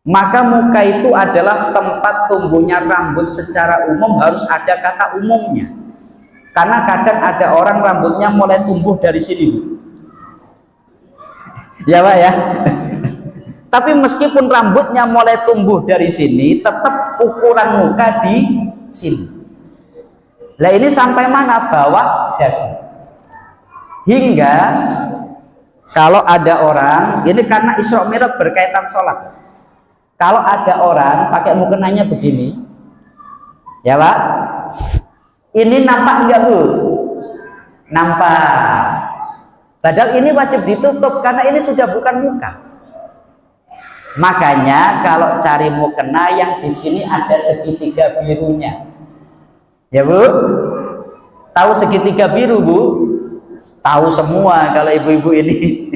Maka muka itu adalah tempat tumbuhnya rambut secara umum, harus ada kata umumnya. Karena kadang ada orang rambutnya mulai tumbuh dari sini, ya Pak ya. Tapi meskipun rambutnya mulai tumbuh dari sini, tetap ukuran muka di sini. Nah ini sampai mana? Bawah dagu. Hingga kalau ada orang, ini karena Isra Mi'raj berkaitan sholat. Kalau ada orang pakai mukenanya begini, ya Pak, ini nampak enggak Bu? Nampak. Padahal ini wajib ditutup karena ini sudah bukan muka. Makanya kalau cari mukena yang di sini ada segitiga birunya, ya Bu. Tahu segitiga biru Bu? Tahu semua kalau ibu-ibu ini.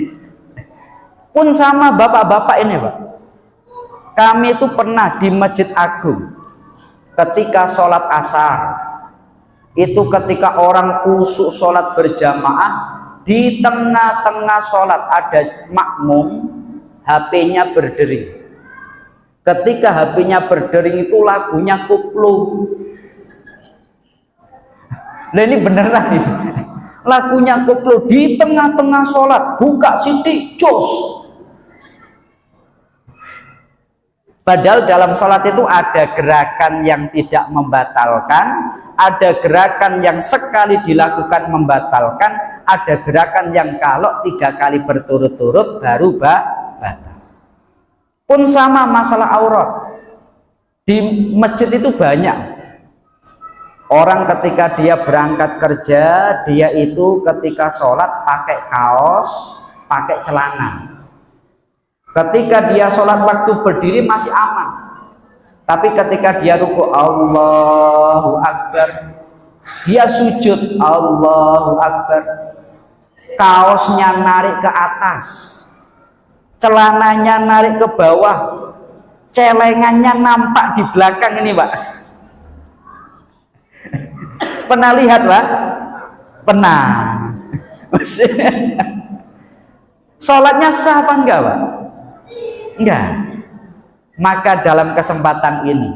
Pun sama bapak-bapak ini Pak. Kami itu pernah di Masjid Agung ketika sholat asar, itu ketika orang khusyuk sholat berjamaah, di tengah-tengah sholat ada makmum, HP-nya berdering. Ketika HP-nya berdering itu lagunya koplo. Nah ini beneran ini, lagunya koplo di tengah-tengah sholat, buka sidik, jos. Padahal dalam sholat itu ada gerakan yang tidak membatalkan, ada gerakan yang sekali dilakukan membatalkan, ada gerakan yang kalau 3 kali berturut-turut baru batal. Pun sama masalah aurat. Di masjid itu banyak orang ketika dia berangkat kerja, dia itu ketika sholat pakai kaos, pakai celana. Ketika dia sholat waktu berdiri masih aman, tapi ketika dia ruku Allahu Akbar, dia sujud Allahu Akbar, kaosnya narik ke atas, celananya narik ke bawah, celengannya nampak di belakang ini Pak. Pernah lihat Pak? Pernah. Sholatnya sah apa enggak Pak? Enggak. Maka dalam kesempatan ini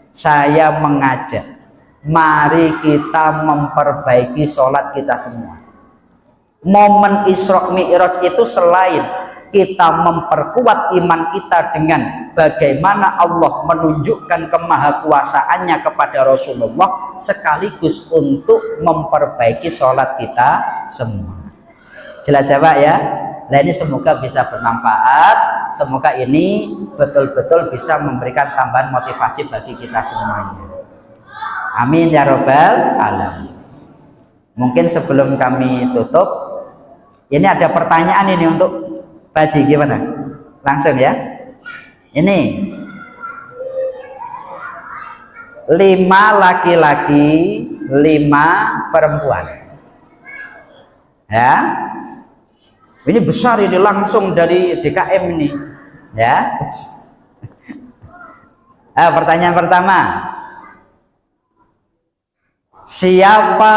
saya mengajak, mari kita memperbaiki sholat kita semua. Momen Isra Mi'raj itu selain kita memperkuat iman kita dengan bagaimana Allah menunjukkan kemahakuasaannya kepada Rasulullah, sekaligus untuk memperbaiki sholat kita semua. Jelas ya Pak ya? Nah ini semoga bisa bermanfaat, semoga ini betul-betul bisa memberikan tambahan motivasi bagi kita semuanya. Amin ya robbal alamin. Mungkin sebelum kami tutup, ini ada pertanyaan ini untuk Pak Haji, gimana? Langsung ya. Ini 5 laki-laki, 5 perempuan. Ya. Ini besar, ini langsung dari DKM ini, ya. Pertanyaan pertama, siapa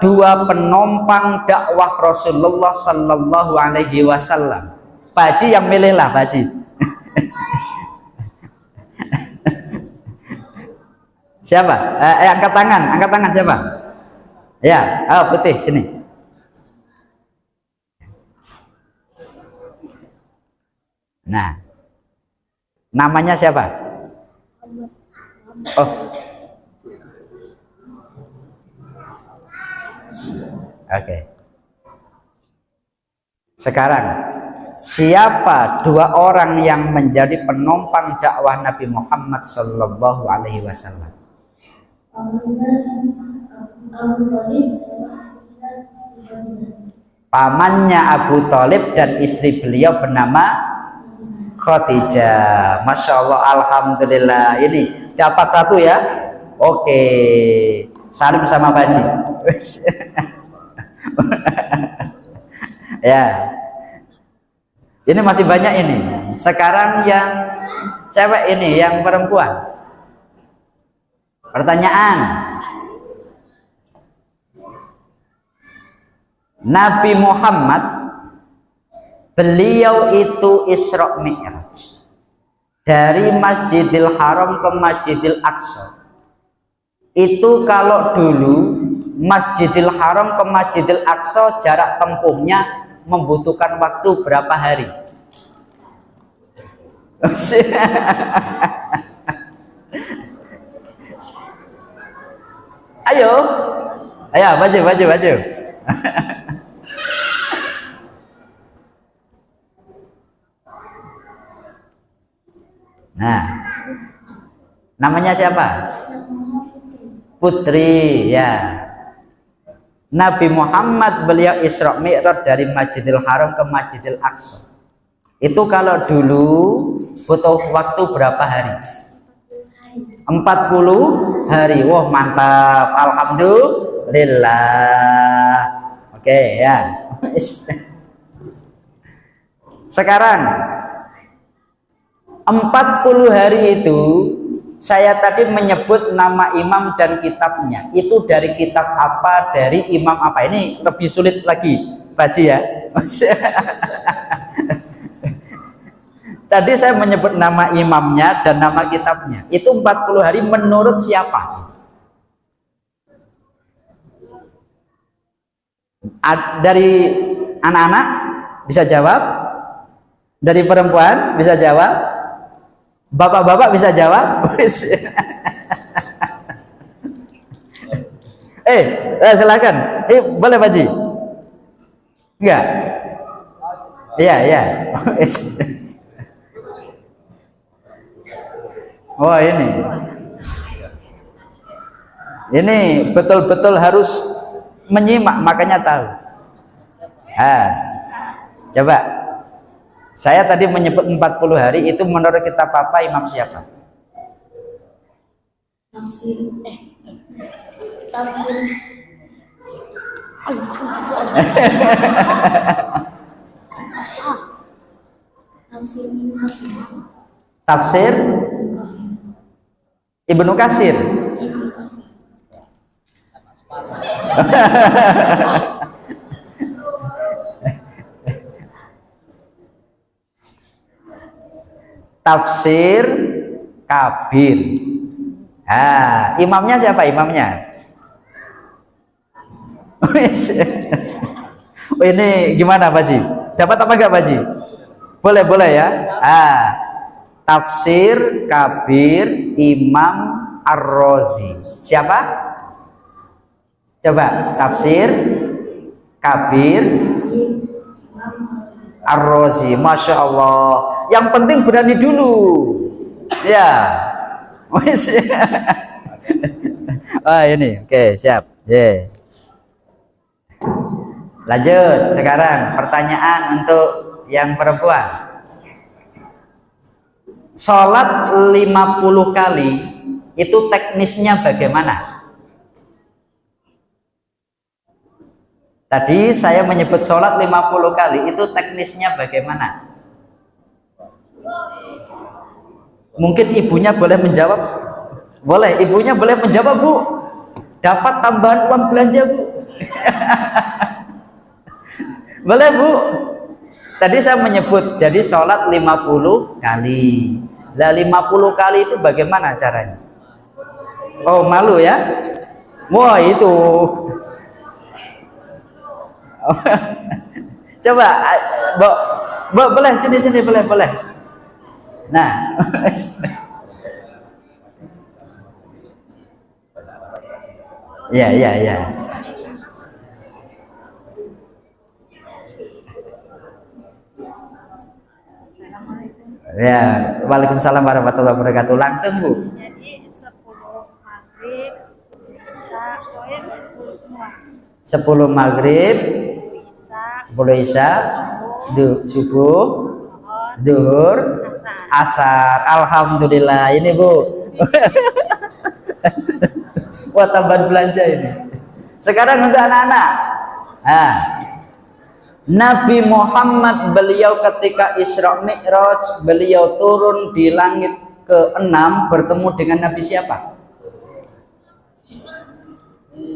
2 penumpang dakwah Rasulullah Sallallahu Alaihi Wasallam? Pak Haji yang milih lah Pak Haji. Siapa? Angkat tangan siapa? Ya, putih sini. Nah, namanya siapa? Oh, oke. Sekarang, siapa dua orang yang menjadi penopang dakwah Nabi Muhammad Sallallahu Alaihi Wasallam? Pamannya Abu Thalib dan istri beliau bernama Khadijah. Masya Allah, alhamdulillah. Ini dapat satu ya. Oke, salim sama Pak Haji. Ya, ini masih banyak ini. Sekarang yang cewek ini, yang perempuan. Pertanyaan, Nabi Muhammad, beliau itu Isra Mi'raj dari Masjidil Haram ke Masjidil Aqsa. Itu kalau dulu Masjidil Haram ke Masjidil Aqsa jarak tempuhnya membutuhkan waktu berapa hari? Ayo, baju. Nah, namanya siapa? Putri, ya. Nabi Muhammad beliau Isra Mi'raj dari Masjidil Haram ke Masjidil Aqsa. Itu kalau dulu butuh waktu berapa hari? 40 hari. Wah, mantap. Alhamdulillah. Oke, ya. Sekarang 40 hari itu saya tadi menyebut nama imam dan kitabnya. Itu dari kitab apa, dari imam apa? Ini lebih sulit lagi, Baji ya. Tadi saya menyebut nama imamnya dan nama kitabnya. Itu 40 hari menurut siapa? Dari anak-anak bisa jawab? Dari perempuan bisa jawab? Bapak-bapak bisa jawab? Silakan. Boleh Baji? Enggak? Iya. Oh, ini betul-betul harus menyimak, makanya tahu. Coba, saya tadi menyebut 40 hari, itu menurut kitab apa, imam siapa? Tafsir Ibnu Katsir. Tafsir Kabir. Imamnya siapa imamnya? Ini gimana Pak Ji? Dapat apa enggak Pak Ji? Boleh ya. Tafsir Kabir Imam Ar-Razi. Siapa? Coba, Tafsir Kabir Ar-Razi. Masya Allah. Yang penting berani dulu. Ya. Ini. Oke, siap. Lanjut. Sekarang pertanyaan untuk yang perempuan. Sholat 50 kali itu teknisnya bagaimana? Tadi saya menyebut sholat 50 kali itu teknisnya bagaimana? Mungkin ibunya boleh menjawab? Boleh, ibunya boleh menjawab Bu. Dapat tambahan uang belanja Bu. Boleh Bu. Tadi saya menyebut jadi sholat 50 kali. Nah 50 kali itu bagaimana caranya? Oh, malu ya? Wah, itu. Coba, boleh sini boleh. Nah, ya. Ya, waalaikumsalam warahmatullahi wabarakatuh. Langsung Bu. Jadi 10 maghrib, 10 isya, pokoknya 10 semua. 10 maghrib, 10 isya, subuh, duhur, asar. Alhamdulillah. Ini Bu. Wah, tambahan belanja ini. Sekarang untuk anak-anak. Nah, Nabi Muhammad beliau ketika Isra Mi'raj, beliau turun di langit ke-6 bertemu dengan Nabi siapa?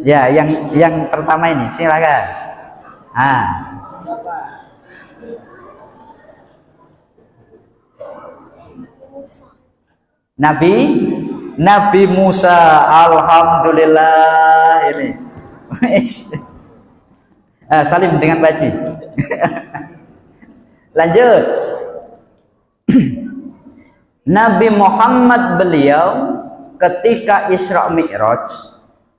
Ya, yang pertama ini, silakan. Nabi Musa. Alhamdulillah ini. Salim dengan Pak Haji. Lanjut. Nabi Muhammad beliau ketika Isra Mi'raj,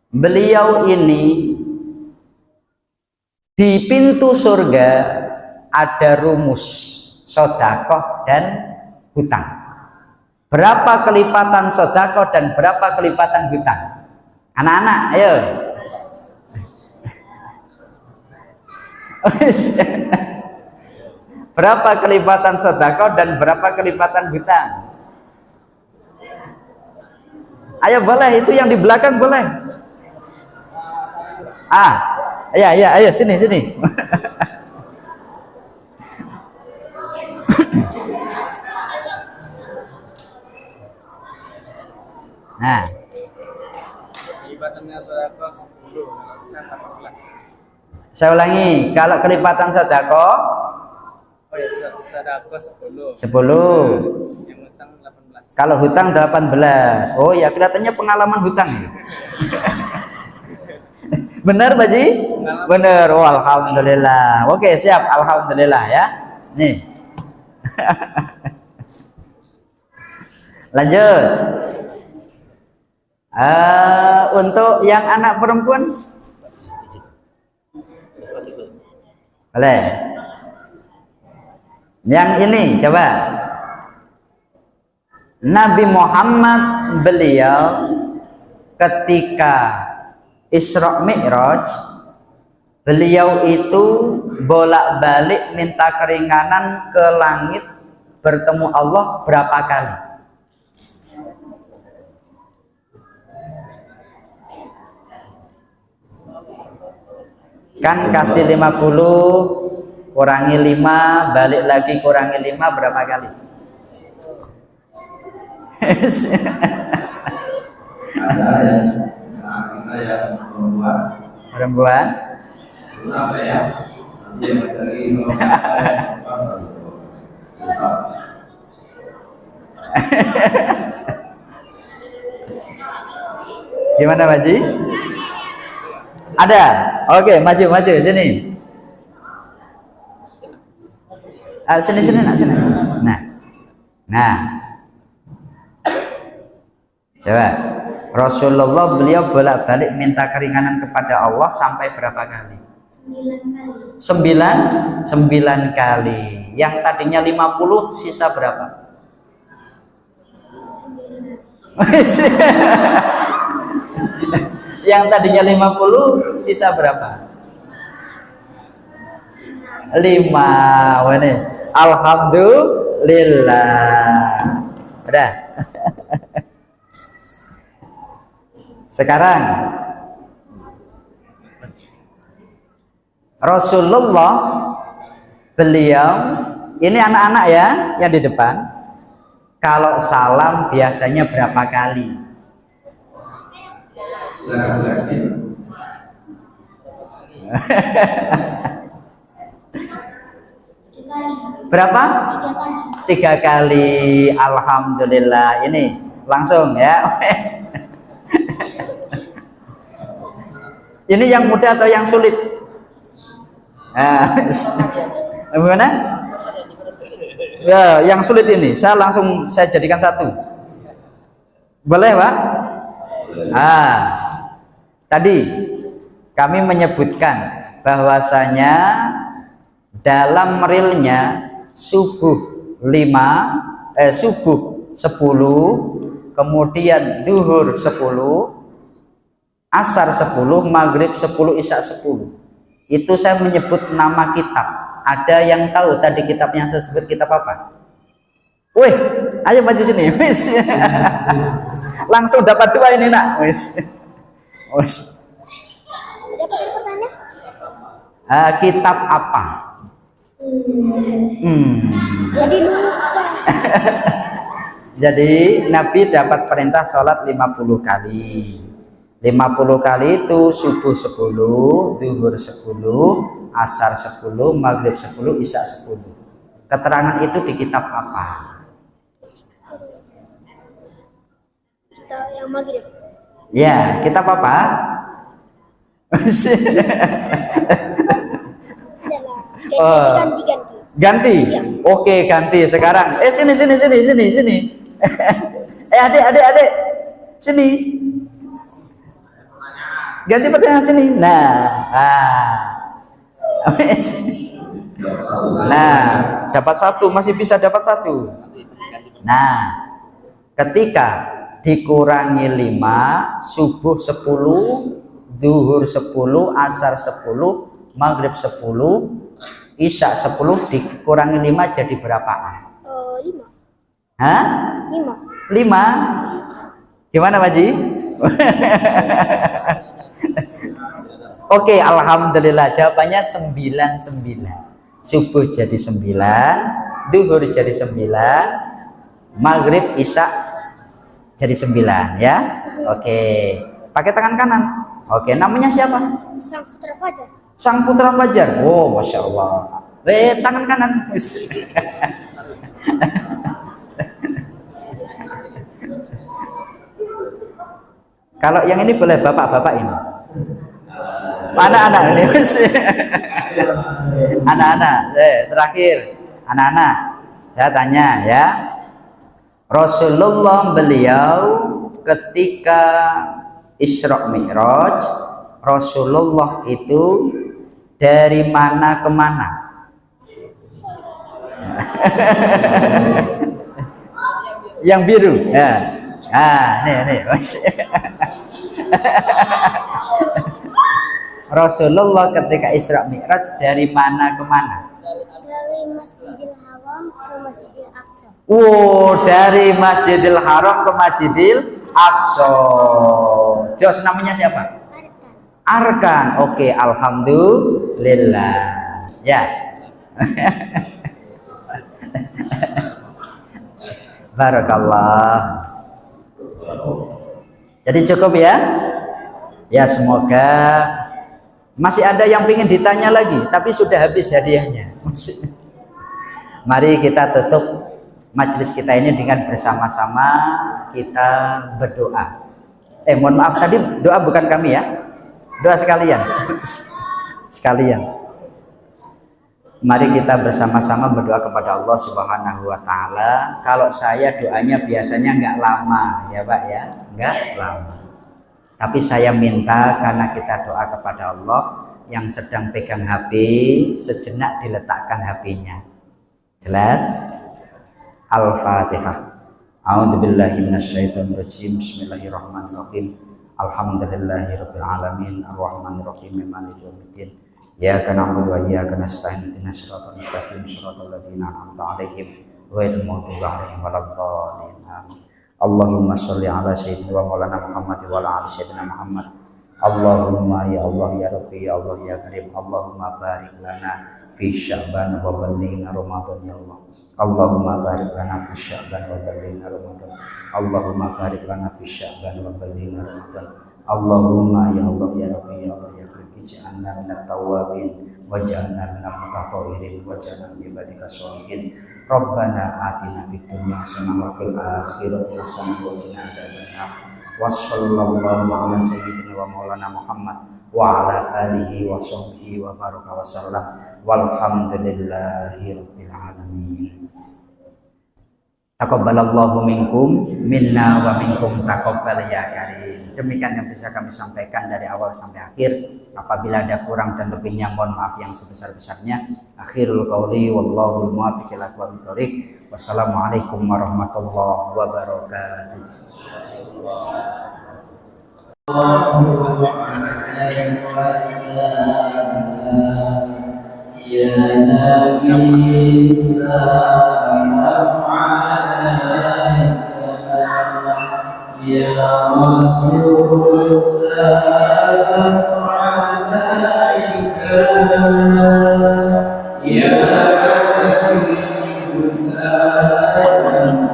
beliau ini di pintu surga ada rumus sedekah dan hutang. Berapa kelipatan sedekah dan berapa kelipatan hutang? Anak-anak, ayo. Berapa kelipatan sedekah dan berapa kelipatan hutang? Ayo boleh, itu yang di belakang boleh. Ya, ayo sini. Nah, kelipatannya sedekah 10, hutang 14. Saya ulangi, kalau kelipatan sedekah sedekah 10. 10. Yang hutang 18. Kalau hutang 18. Oh ya, kelihatannya pengalaman hutang. Benar, Pak Ji? Benar. Oh, alhamdulillah. Oke, siap. Alhamdulillah ya. Nih. Lanjut. Untuk yang anak perempuan boleh. Yang ini coba. Nabi Muhammad beliau ketika Isra Mi'raj, beliau itu bolak-balik minta keringanan ke langit bertemu Allah berapa kali? Kan kasih 50 kurangi 5 balik lagi kurangi 5 berapa kali? Ada yang perempuan apa ya? Nanti lagi gimana Pak Ji? Ada? Oke, maju sini. Sini nak sini. Nah. Coba. Rasulullah beliau bolak-balik minta keringanan kepada Allah sampai berapa kali? 9 kali. Yang tadinya 50 sisa berapa? 9. Yang tadinya 50 sisa berapa? 5. Ini alhamdulillah. Udah. Sekarang Rasulullah beliau ini anak-anak ya yang di depan, kalau salam biasanya berapa kali? Berapa? 3 kali. Alhamdulillah. Ini langsung ya. Ini yang mudah atau yang sulit? Gimana? Ya, yang sulit ini. Saya jadikan satu. Boleh, Pak? Tadi kami menyebutkan bahwasanya dalam realnya subuh 10, kemudian duhur 10, asar 10, maghrib 10, isya 10. Itu saya menyebut nama kitab. Ada yang tahu tadi kitab yang saya sebut kitab apa? Wih, ayo maju sini. Wis. Langsung dapat 2 ini, Nak. Wis. Dapat pertanyaan? Kitab apa? Jadi lupa. Jadi Nabi dapat perintah sholat 50 kali. 50 kali itu subuh 10, duhur 10, asar 10, maghrib 10, isya 10. Keterangan itu di kitab apa? Kita yang maghrib. Ya, kitab apa? Ganti. Ganti. Oke, ganti sekarang. Sini. Adik. Sini. Ganti pertanyaan sini. Nah, dapat 1, masih bisa dapat 1. Nah, ketika dikurangi 5, subuh 10, duhur 10, asar 10, maghrib 10, isya 10 dikurangi 5 jadi berapa? 5. Hah? 5. Gimana, Pak Ji? Oke, alhamdulillah jawabannya 99. Subuh jadi 9, duhur jadi 9, maghrib isya jadi 9 ya. Oke, pakai tangan kanan. Oke, namanya siapa? Sang Putra Fajar. Sang Putra Fajar. Oh, masya Allah. Tangan kanan. Kalau yang ini boleh bapak-bapak ini. Anak-anak ini. Anak-anak. Terakhir, anak-anak. Saya tanya ya. Rasulullah beliau ketika Isra Mi'raj, Rasulullah itu dari mana ke mana? Yang biru ya. Nih. Rasulullah ketika Isra Mi'raj dari mana ke mana? Dari Masjidil Haram ke Masjidil Aqsa. Dari Masjidil Haram ke Masjidil Aqsa. Jos namanya siapa? Arkan. Oke, alhamdulillah. Ya. Barakallah. Jadi cukup ya? Ya, semoga masih ada yang ingin ditanya lagi, tapi sudah habis hadiahnya. Mari kita tutup majelis kita ini dengan bersama-sama kita berdoa. Mohon maaf tadi doa bukan kami ya. Doa sekalian. Mari kita bersama-sama berdoa kepada Allah Subhanahu wa taala. Kalau saya doanya biasanya enggak lama ya, Pak ya. Enggak lama. Tapi saya minta karena kita doa kepada Allah, yang sedang pegang HP sejenak diletakkan HP-nya. Jelas? Al-Fatihah. A'udzubillahi minasyaitonirrajim. Bismillahirrahmanirrahim. Alhamdulillahirabbil alamin arrahmanirrahim maliki yaumiddin. Iyyaka na'budu wa iyyaka nasta'in ihdinas siratal mustaqim siratal ladzina an'amta 'alaihim ghairil maghdubi 'alaihim waladdallin. Allahumma sholli ala sayyidina wa maulana Muhammad wa ala ali sayyidina Muhammad. Allahumma ya Allah ya Rabbi ya Allah ya Karim. Allahumma barik lana fi Sya'ban wa ballighna Ramadan ya Allah. Allahumma barik lana fi Sya'ban wa ballighna Ramadan. Allahumma barik lana fi Sya'ban wa ballighna Ramadan. Allahumma ya Allah ya Rabbi ya Allah ya Karim. Ij'alna minat tawwabin waj'alna minal mutatahhirin waj'alna min ibadika sholihin. Rabbana atina fid dunya hasanah wa fil akhirati hasanah wa qina adzabannar. wa sallallahu ala sayyidina wa maulana Muhammad wa ala alihi wa sahbihi wa baraka wa sallam walhamdulillahi rabbil alamin. Taqabbalallahu minkum minna wa minkum taqabbal ya karim. Demikian yang bisa kami sampaikan dari awal sampai akhir. Apabila ada kurang dan lebihnya mohon maaf yang sebesar-besarnya. Akhirul qauli wallahu muwaffiq ila aqwamit thoriq. Wassalamualaikum warahmatullahi wabarakatuh. Ya Nabi salam alaika, ya Rasul salam alaika, ya Nabi salam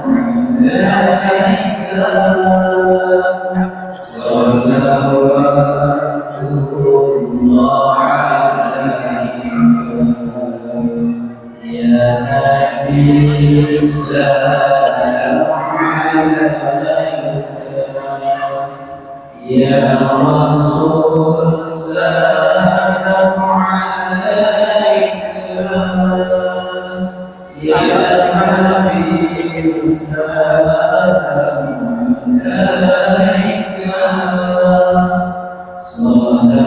alaika, salawatullah ya Nabi salam alaika, ya Rasul salam alaika, ya Habib salam alaika, salawatullah